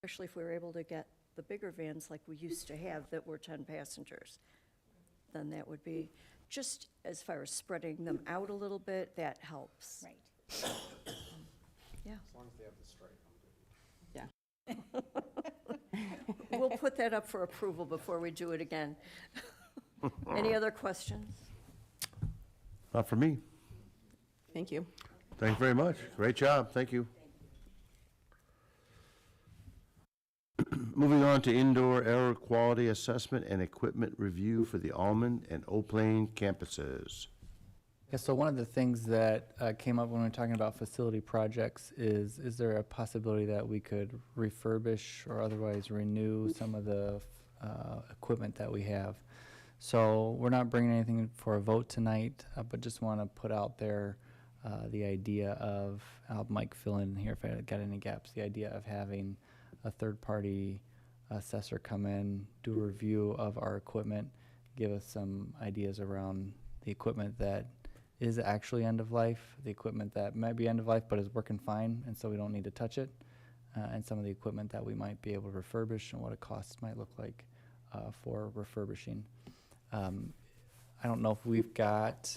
Especially if we were able to get the bigger vans like we used to have that were 10 passengers. Then that would be, just as far as spreading them out a little bit, that helps. Right. Yeah. As long as they have the stripe, I'm good. Yeah. We'll put that up for approval before we do it again. Any other questions? Not for me. Thank you. Thank you very much. Great job. Thank you. Moving on to indoor air quality assessment and equipment review for the Almond and O'Plain campuses. Yeah, so one of the things that came up when we were talking about facility projects is there a possibility that we could refurbish or otherwise renew some of the equipment that we have? So we're not bringing anything for a vote tonight, but just want to put out there the idea of, I'll have Mike fill in here if I got any gaps, the idea of having a third-party assessor come in, do a review of our equipment, give us some ideas around the equipment that is actually end of life, the equipment that might be end of life but is working fine, and so we don't need to touch it, and some of the equipment that we might be able to refurbish and what a cost might look like for refurbishing. I don't know if we've got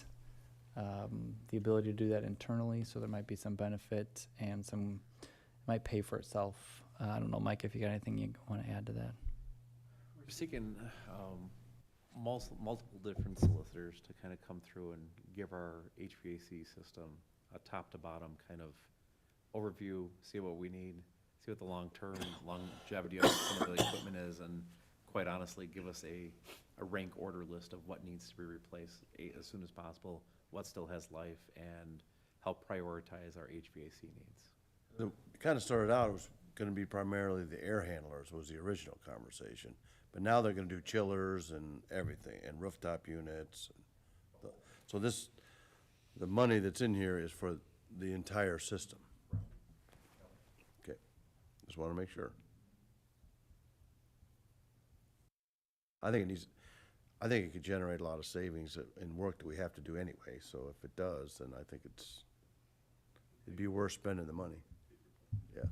the ability to do that internally, so there might be some benefit and some, it might pay for itself. I don't know, Mike, if you got anything you want to add to that. We're seeking multiple different solicitors to kind of come through and give our HVAC system a top to bottom kind of overview, see what we need, see what the long-term longevity of some of the equipment is, and quite honestly, give us a rank order list of what needs to be replaced as soon as possible, what still has life, and help prioritize our HVAC needs. It kind of started out, it was going to be primarily the air handlers was the original conversation. But now they're going to do chillers and everything, and rooftop units. So the money that's in here is for the entire system. Okay, just want to make sure. I think it could generate a lot of savings in work that we have to do anyway, so if it does, then I think it'd be worth spending the money. Yeah.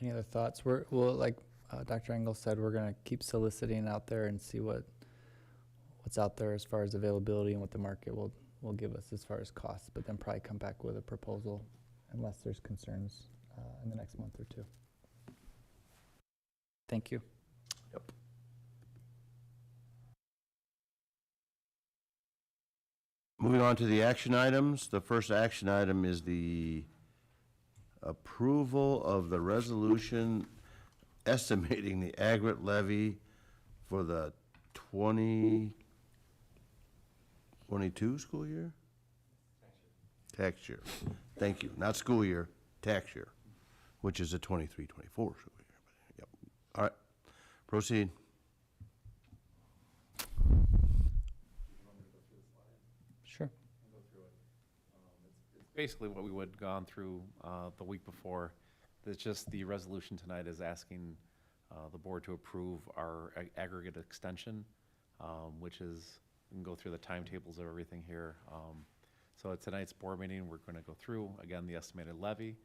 Any other thoughts? We'll, like Dr. Engel said, we're going to keep soliciting out there and see what's out there as far as availability and what the market will give us as far as costs, but then probably come back with a proposal unless there's concerns in the next month or two. Thank you. Yep. Moving on to the action items. The first action item is the approval of the resolution estimating the aggregate levy for the 2022 school year? Tax year. Thank you. Not school year, tax year, which is the 23-24 school year. Yep. All right. Proceed. Sure. Basically what we would have gone through the week before. It's just the resolution tonight is asking the board to approve our aggregate extension, which is, we can go through the timetables of everything here. So at tonight's board meeting, we're going to go through, again, the estimated levy.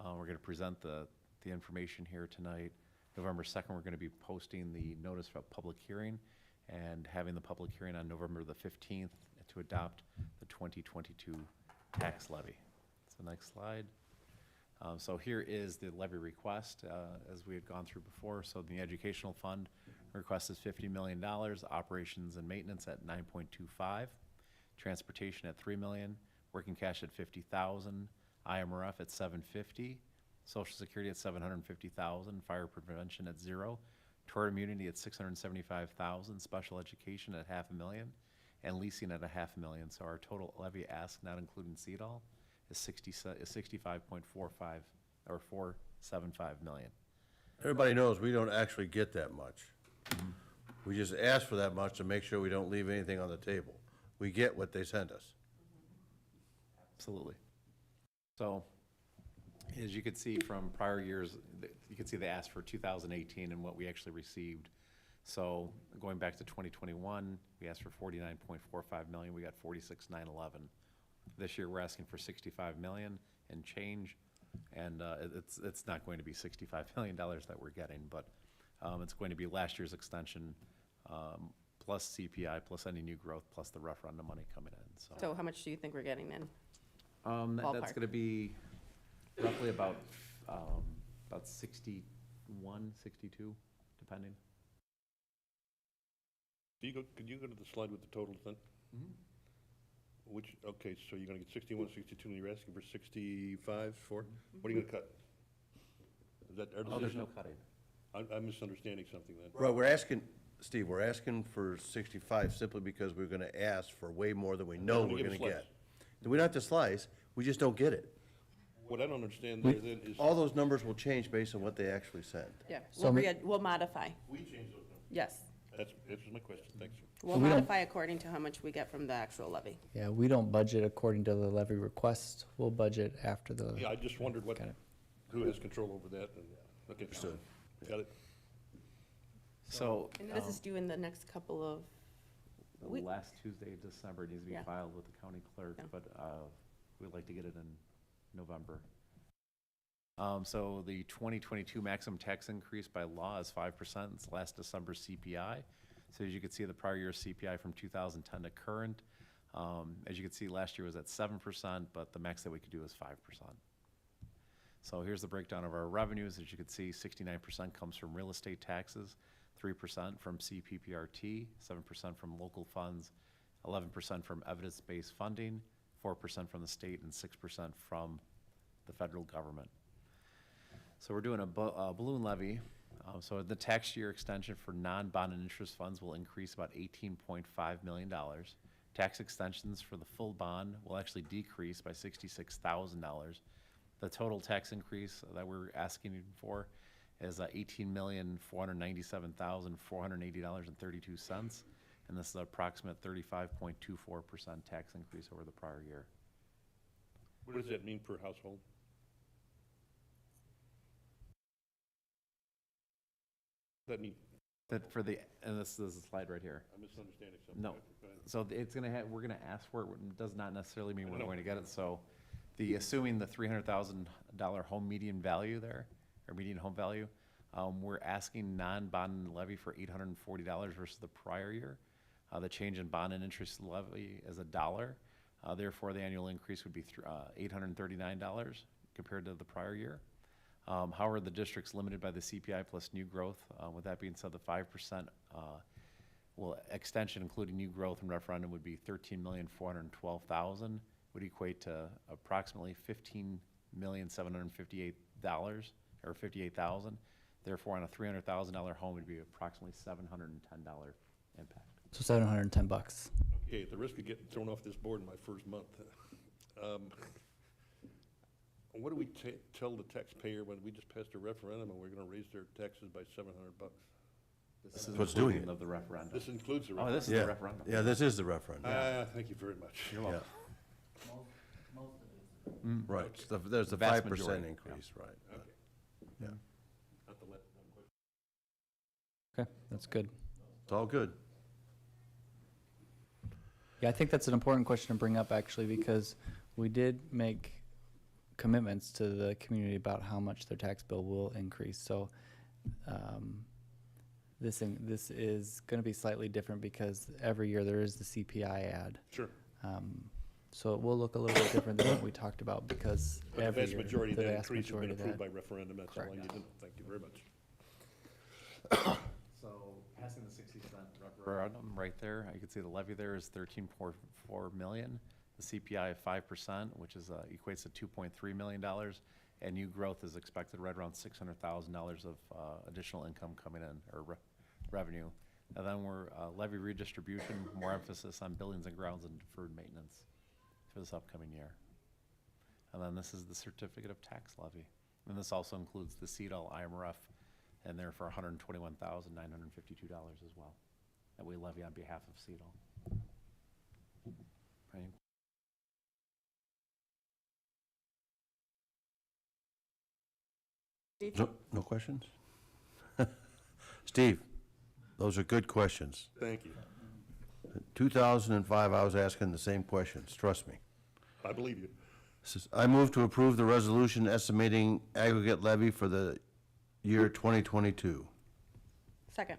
We're going to present the information here tonight. November 2nd, we're going to be posting the notice for a public hearing and having the public hearing on November the 15th to adopt the 2022 tax levy. So next slide. So here is the levy request, as we had gone through before. So the educational fund request is $50 million, operations and maintenance at 9.25, transportation at $3 million, working cash at $50,000, IMRF at $750, Social Security at $750,000, fire prevention at $0, tort immunity at $675,000, special education at $500,000, and leasing at $500,000. So our total levy ask, not including CEDAL, is 65.45 or 475 million. Everybody knows we don't actually get that much. We just ask for that much to make sure we don't leave anything on the table. We get what they send us. Absolutely. So, as you could see from prior years, you can see they asked for 2018 and what we actually received. So, going back to 2021, we asked for 49.45 million. We got 46,911. This year, we're asking for 65 million and change, and it's not going to be $65 million that we're getting, but it's going to be last year's extension plus CPI plus any new growth plus the referendum money coming in. So how much do you think we're getting in? That's going to be roughly about 61, 62, depending. Could you go to the slide with the totals then? Mm-hmm. Okay, so you're gonna get 61, 62, and you're asking for 65, for? What are you gonna cut? Is that our decision? There's no cutting. I'm misunderstanding something then. Right, we're asking, Steve, we're asking for 65 simply because we're gonna ask for way more than we know we're gonna get. We don't have to slice, we just don't get it. What I don't understand there then is. All those numbers will change based on what they actually send. Yeah, So we'll modify. We change those numbers. Yes. That's my question, thanks, sir. We'll We don't- modify according to how much we get from the actual levy. Yeah, we don't budget according to the levy request. We'll budget after the. Yeah, I just wondered Got it. who has control over that, and, okay. Understood. Got it. So, And this is due in the next couple of, the we- last Tuesday of December, it needs to be Yeah. filed with the county clerk, Yeah. but we'd like to get it in November. So the 2022 maximum tax increase by law is 5%. It's last December's CPI. So as you can see, the prior year's CPI from 2010 to current, as you can see, last year was at 7%, but the max that we could do is 5%. So here's the breakdown of our revenues. As you can see, 69% comes from real estate taxes, 3% from CPPRT, 7% from local funds, 11% from evidence-based funding, 4% from the state, and 6% from the federal government. So we're doing a balloon levy. So the tax year extension for non-bond and interest funds will increase about $18.5 million. Tax extensions for the full bond will actually decrease by $66,000. The total tax increase that we're asking for is $18,497,480.32, and this is an approximate 35.24% tax increase over the prior year. What does that mean per household? That mean, That for the, and this is a slide right here. I'm misunderstanding something. No, Go ahead. so it's gonna have, we're gonna ask for it, it does not necessarily mean I we're know. going to get it, so assuming the $300,000 home median value there, or median home value, we're asking non-bond levy for $840 versus the prior year. The change in bond and interest levy is $1, therefore the annual increase would be $839 compared to the prior year. However, the district's limited by the CPI plus new growth. With that being said, the 5% extension, including new growth and referendum, would be $13,412,000, would equate to approximately $15,758,000 or $58,000. Therefore, on a $300,000 home, it'd be approximately $710 impact. So $710. Okay, at the risk of getting thrown off this board in my first month, what do we tell the taxpayer when we just passed a referendum and we're gonna raise their taxes by $700? This is What's doing including it. of the referendum. This includes the Oh, referendum? this is the referendum. Yeah, this is the referendum. Thank you very much. You're welcome. Right, there's the Vast 5% majority, increase, right. Okay. Yeah, Not to let one question. Okay, that's good. it's all good. Yeah, I think that's an important question to bring up actually, because we did make commitments to the community about how much their tax bill will increase. So this is going to be slightly different because every year there is the CPI add. Sure. So it will look a little bit different than what we talked about because But the every vast year, majority of the that vast increase has been majority of approved by that. referendum, that's all I Correct. need to know. Thank you very much. So passing the 60-cent referendum right there, you can see the levy there is 13.4 million. The CPI of 5%, which is equates to $2.3 million, and new growth is expected right around $600,000 of additional income coming in, or revenue. And then we're levy redistribution, more emphasis on buildings and grounds and deferred maintenance for this upcoming year. And then this is the certificate of tax levy, and this also includes the CEDAL IMRF, and they're for $121,952 as well, that we levy on behalf of CEDAL. Right. No questions? Steve, those are good questions. Thank you. 2005, I was asking the same questions, trust me. I believe you. I move to approve the resolution estimating aggregate levy for the year 2022. second.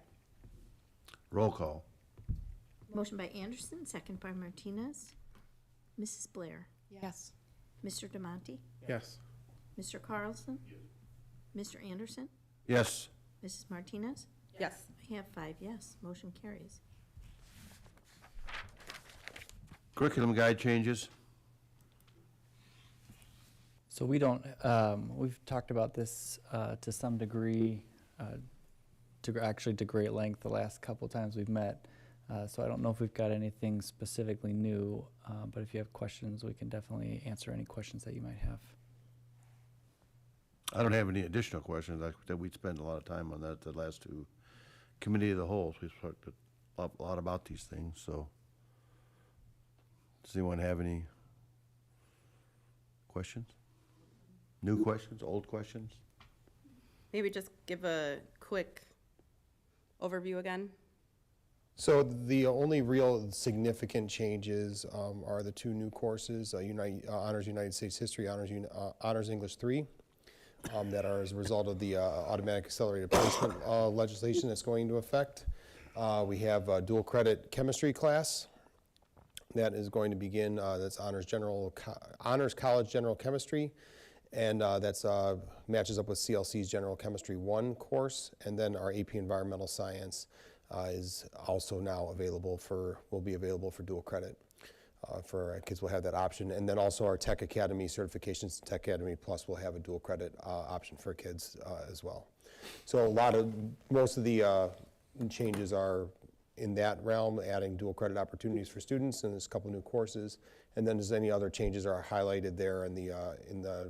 Roll call. Motion by Anderson, second by Martinez. Mrs. Blair. Yes. Mr. Demonte. Yes. Mr. Carlson. Mr. Anderson. Yes. Mrs. Martinez. Yes. I have 5 yes. Motion carries. Curriculum guide changes. So we don't, we've talked about this to some degree, actually to great length the last couple of times we've met. So I don't know if we've got anything specifically new, but if you have questions, we can definitely answer any questions that you might have. I don't have any additional questions, that we'd spend a lot of time on that the last committee of the whole, we've talked a lot about these things, so. Does anyone have any questions? New questions, old questions? Maybe just give a quick overview again. So the only real significant changes are the two new courses, Honors United States History, Honors English 3, that are as a result of the automatic accelerated placement legislation that's going into effect. We have a dual credit chemistry class that is going to begin, that's Honors College General Chemistry, and that's matches up with CLC's General Chemistry 1 course, and then our AP Environmental Science is also now will be available for dual credit. For our kids will have that option, and then also our Tech Academy certifications, Tech Academy Plus will have a dual credit option for kids as well. So most of the changes are in that realm, adding dual credit opportunities for students, and there's a couple new courses. And then there's any other changes are highlighted there in the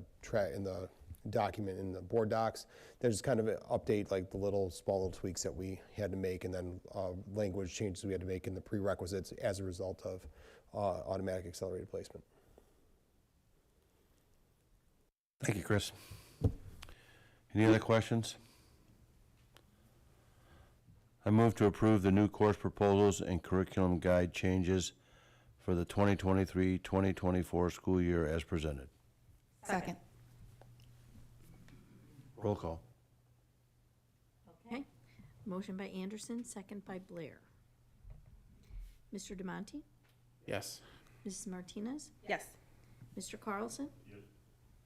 document in the board docs. There's kind of an update, like the small little tweaks that we had to make, and then language changes we had to make in the prerequisites as a result of automatic accelerated placement. Thank you, Chris. Any other questions? I move to approve the new course proposals and curriculum guide changes for the 2023-2024 school year as presented. Second. Roll call. Okay. Motion by Anderson, second by Blair. Mr. DeMonte? Yes. Mrs. Martinez? Yes. Mr. Carlson?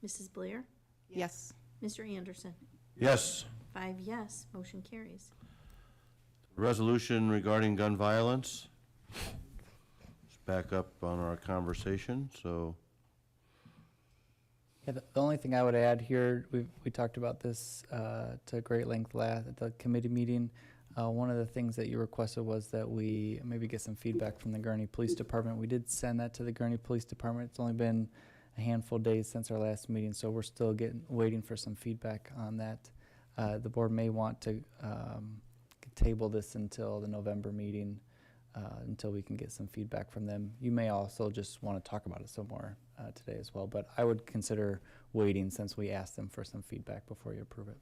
Yes. Mrs. Blair? Yes. Mr. Anderson? Yes. 5 yes, motion carries. Resolution regarding gun violence. Let's back up on our conversation, so. Yeah, the only thing I would add here, we talked about this to great length at the committee meeting. One of the things that you requested was that we maybe get some feedback from the Gurnee Police Department. We did send that to the Gurnee Police Department. It's only been a handful of days since our last meeting, so we're still waiting for some feedback on that. The board may want to table this until the November meeting, until we can get some feedback from them. You may also just want to talk about it some more today as well, but I would consider waiting since we asked them for some feedback before you approve it.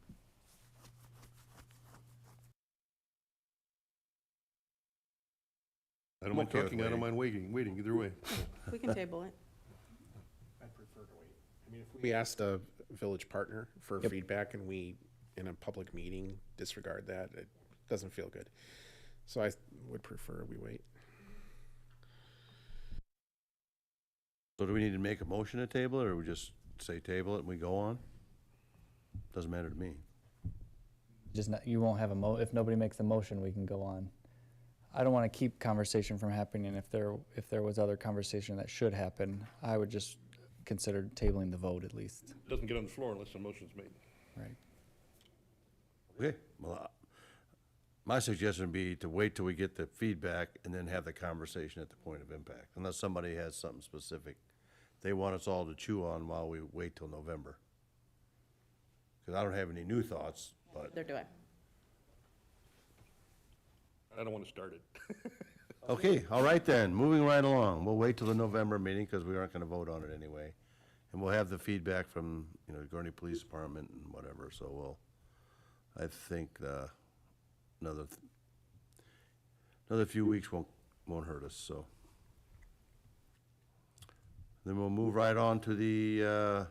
I don't mind talking, I don't mind waiting either way. We can table it. I prefer to wait. I mean, if we asked a village partner for feedback and we, in a public meeting, disregard that, it doesn't feel good. So I would prefer we wait. So do we need to make a motion to table it, or we just say table it and we go on? Doesn't matter to me. You won't have if nobody makes a motion, we can go on. I don't want to keep conversation from happening. If there was other conversation that should happen, I would just consider tabling the vote at least. It doesn't get on the floor unless a motion's made. Right. Okay, well, my suggestion would be to wait till we get the feedback and then have the conversation at the point of impact, unless somebody has something specific they want us all to chew on while we wait till November. Because I don't have any new thoughts, but. They're doing. I don't want to start it. Okay, all right then, moving right along. We'll wait till the November meeting because we aren't going to vote on it anyway. And we'll have the feedback from, the Gurnee Police Department and whatever, so I think another few weeks won't hurt us, so. Then we'll move right on to the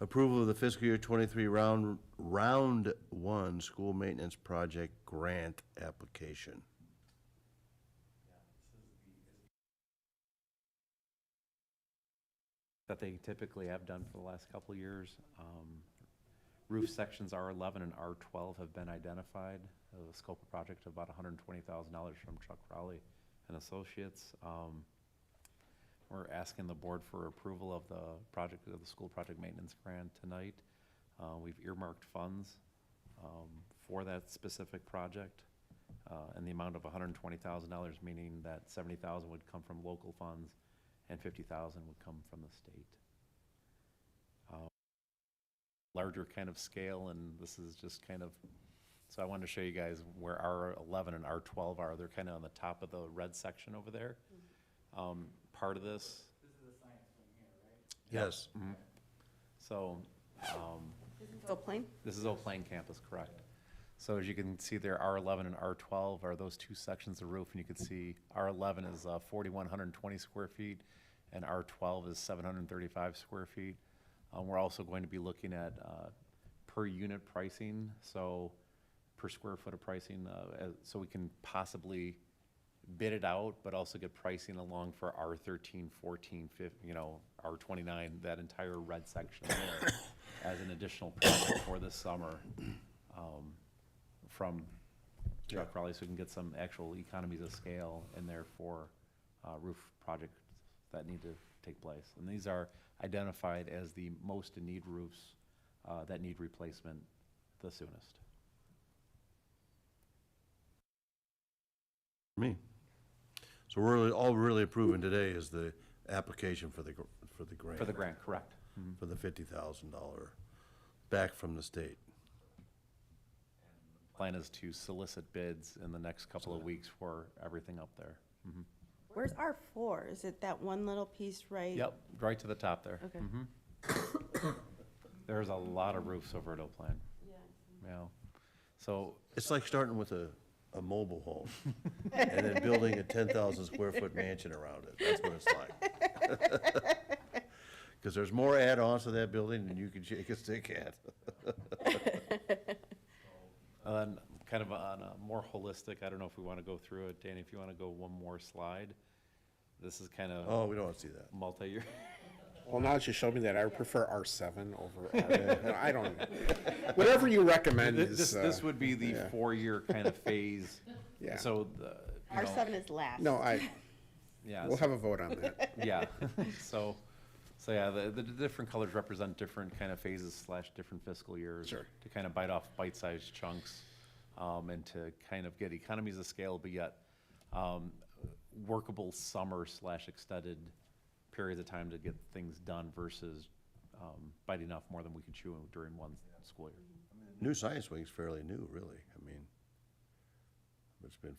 approval of the fiscal year 23 round 1 school maintenance project grant application. That they typically have done for the last couple of years. Roof sections R11 and R12 have been identified. The scope of project of about $120,000 from Chuck Rowley and Associates. We're asking the board for approval of the school project maintenance grant tonight. We've earmarked funds for that specific project in the amount of $120,000, meaning that $70,000 would come from local funds and $50,000 would come from the state. Larger kind of scale, and this is just kind of So I wanted to show you guys where R11 and R12 are. They're kind of on the top of the red section over there. Part of this. This is the science wing here, right? Yes. Mhm. So, Old Plain? this is Old Plain campus, correct. So as you can see there, R11 and R12 are those two sections of roof, and you can see R11 is 4,120 square feet, and R12 is 735 square feet. We're also going to be looking at per unit pricing, so per square foot of pricing, so we can possibly bid it out, but also get pricing along for R13, 14, 15, you know, R29, that entire red section there as an additional project for this summer from Chuck Raleigh, so we can get some actual economies of scale in there for roof projects that need to take place. And these are identified as the most in need roofs that need replacement the soonest. Me. So all we're really approving today is the application for the grant. For the grant, correct. For the $50,000 back from the state. Plan is to solicit bids in the next couple of weeks for everything up there. Mhm. Where's R4? Is it that one little piece right? Yep, right to the top there. Okay. Mhm. There's a lot of roofs over at Oak Plain. Yeah. So, It's like starting with a mobile home and then building a 10,000 square foot mansion around it. That's what it's like. Because there's more add-ons to that building than you can shake a stick at. and kind of on a more holistic, I don't know if we want to go through it. Danny, if you want to go one more slide. This is kind of. Oh, we don't want to see that. Multi-year. Well, now that you showed me that, I prefer R7 over R. No, I don't, whatever you recommend is. This would be the 4-year kind of phase. Yeah. So R7 is last. No, yeah. We'll have a vote on that. Yeah. So yeah, the different colors represent different kind of phases / different fiscal years. Sure. To kind of bite off bite-sized chunks, and to kind of get economies of scale, but yet workable summer / extended periods of time to get things done versus biting off more than we can chew during one school year. New science wing's fairly new, really. I mean, it's been.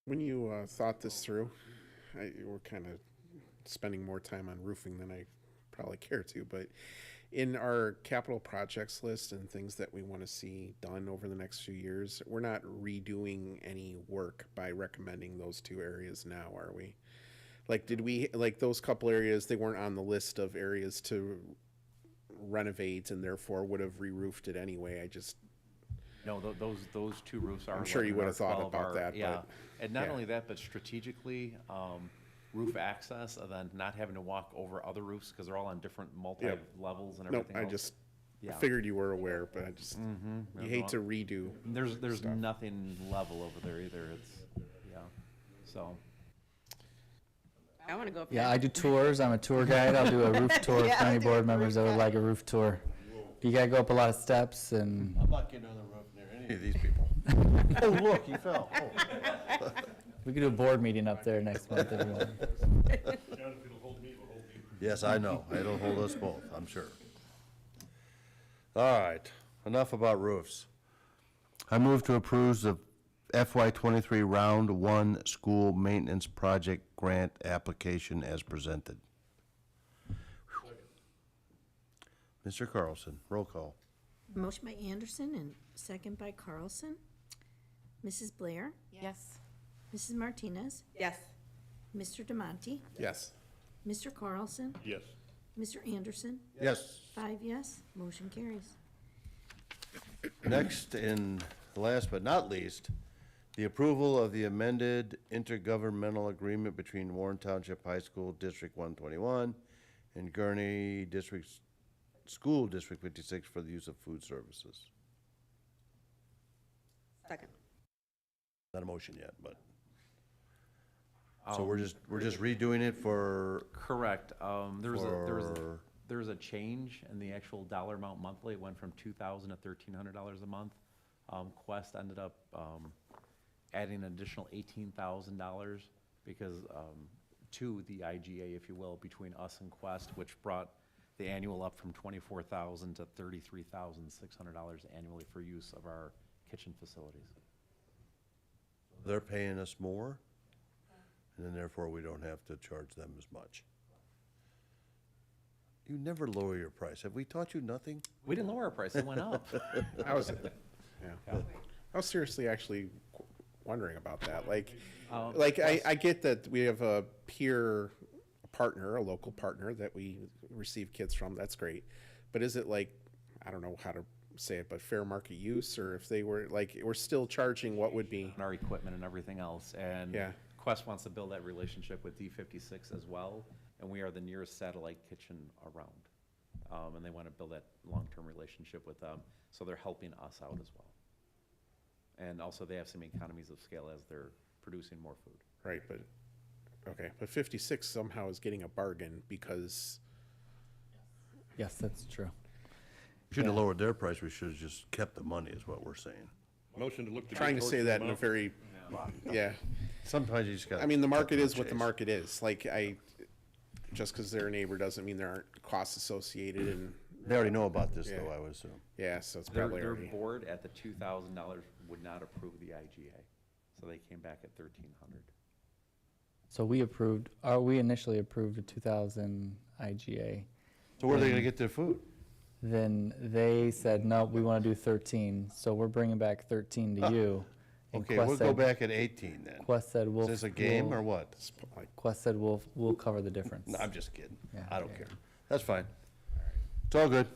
When you thought this through, we're kind of spending more time on roofing than I probably care to, but in our capital projects list and things that we want to see done over the next few years, we're not redoing any work by recommending those two areas now, are we? Like, did we, like those couple areas, they weren't on the list of areas to renovate and therefore would have re-roofed it anyway. No, those two roofs are. I'm sure you would have thought about that, Yeah, but, and not yeah. only that, but strategically, roof access, and then not having to walk over other roofs, because they're all on different multi-levels and Nope, everything I else. I figured you were aware, but I just, you hate to redo. There's stuff. nothing level over there either, so. I want to go up Yeah, there. I do tours. I'm a tour guide. I'll do a roof tour Yeah, for any I'll do board a members that roof would like a roof tour. You gotta go up a lot of steps and. I'm not getting on the roof near any of these people. Oh, look, he fell. Oh. We could do a board meeting up there next month if you want. Yes, I know. It'll hold us both, I'm sure. All right, enough about roofs. I move to approve the FY23 Round 1 School Maintenance Project Grant Application as presented. Mr. Carlson, roll call. Motion by Anderson and second by Carlson. Mrs. Blair? Yes. Mrs. Martinez? Yes. Mr. Demonte? Yes. Mr. Carlson? Yes. Mr. Anderson? Yes. 5 yes, motion carries. Next, and last but not least, the approval of the amended intergovernmental agreement between Warren Township High School District 121 and Gurney District School District 56 for the use of food services. Second. Not a motion yet, but. So we're just redoing it for. Correct. There's a change in the actual dollar amount monthly. It went from $2,000 to $1,300 a month. Quest ended up adding an additional $18,000 because to the IGA, if you will, between us and Quest, which brought the annual up from $24,000 to $33,600 annually for use of our kitchen facilities. They're paying us more, and then therefore we don't have to charge them as much. You never lower your price. Have we taught you nothing? We didn't lower our price, it went up. I was seriously actually wondering about that. Like, I get that we have a peer partner, a local partner that we receive kids from. That's great. But is it like, I don't know how to say it, but fair market use, or if they were like, we're still charging what would be our equipment and everything else. And Yeah. Quest wants to build that relationship with D56 as well, and we are the nearest satellite kitchen around. And they want to build that long-term relationship with them, so they're helping us out as well. And also they have some economies of scale as they're producing more food. right. But okay, but 56 somehow is getting a bargain because Yes, that's true. Shouldn't have lowered their price, we should have just kept the money, is what we're saying. Motion to look to. trying to say that in a very yeah. Sometimes you just gotta. I mean, the cut market to is what the chase. market is. Like just because they're a neighbor doesn't mean there aren't costs associated and. They already know about this, Yeah. though, I would assume. Yeah, so it's Their probably already. board at the $2,000 would not approve the IGA, so they came back at $1,300. So we initially approved a 2,000 IGA. So where are they gonna get their food? Then they said, no, we want to do 13, so we're bringing back 13 to you. And Okay, Quest we'll go said- back at 18 then. Quest said, we'll. Is this a game we'll- or what? Quest said, we'll cover the difference. No, I'm just kidding. Yeah, I don't yeah. care. That's fine. It's all good.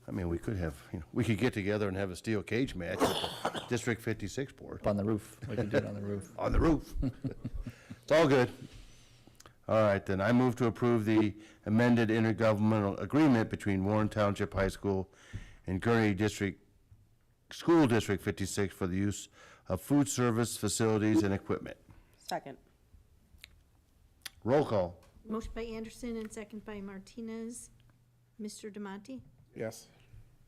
I mean, we could have, we could get together and have a steel cage match with the District 56 board. Up on the roof, we could do it on the roof. On the roof. It's all good. All right, then I move to approve the amended intergovernmental agreement between Warren Township High School and Gurnee School District 56 for the use of food service facilities and equipment. Second. Roll call. Motion by Anderson and second by Martinez. Mr. Demonte? Yes.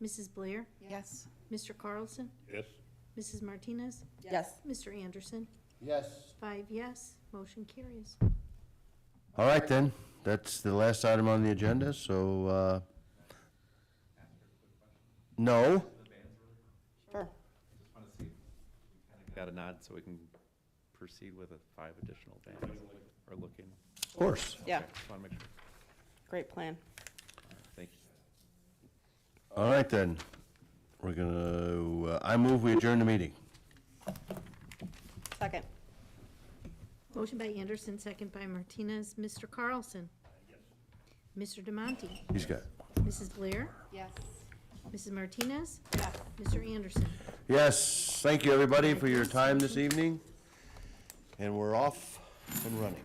Mrs. Blair? Yes. Mr. Carlson? Yes. Mrs. Martinez? Yes. Mr. Anderson? Yes. 5 yes, motion carries. All right, then. That's the last item on the agenda, so, no. Sure. Just want to see, we got a nod so we can proceed with 5 additional bands or looking. Of course. Yeah. Okay, just want to make sure. Great plan. Thank you. All right, then. We're gonna, I move we adjourn the meeting. Second. Motion by Anderson, second by Martinez. Mr. Carlson? Mr. Demonte? He's got. Mrs. Blair? Yes. Mrs. Martinez? Yes. Mr. Anderson? Yes, thank you, everybody, for your time this evening. And we're off and running.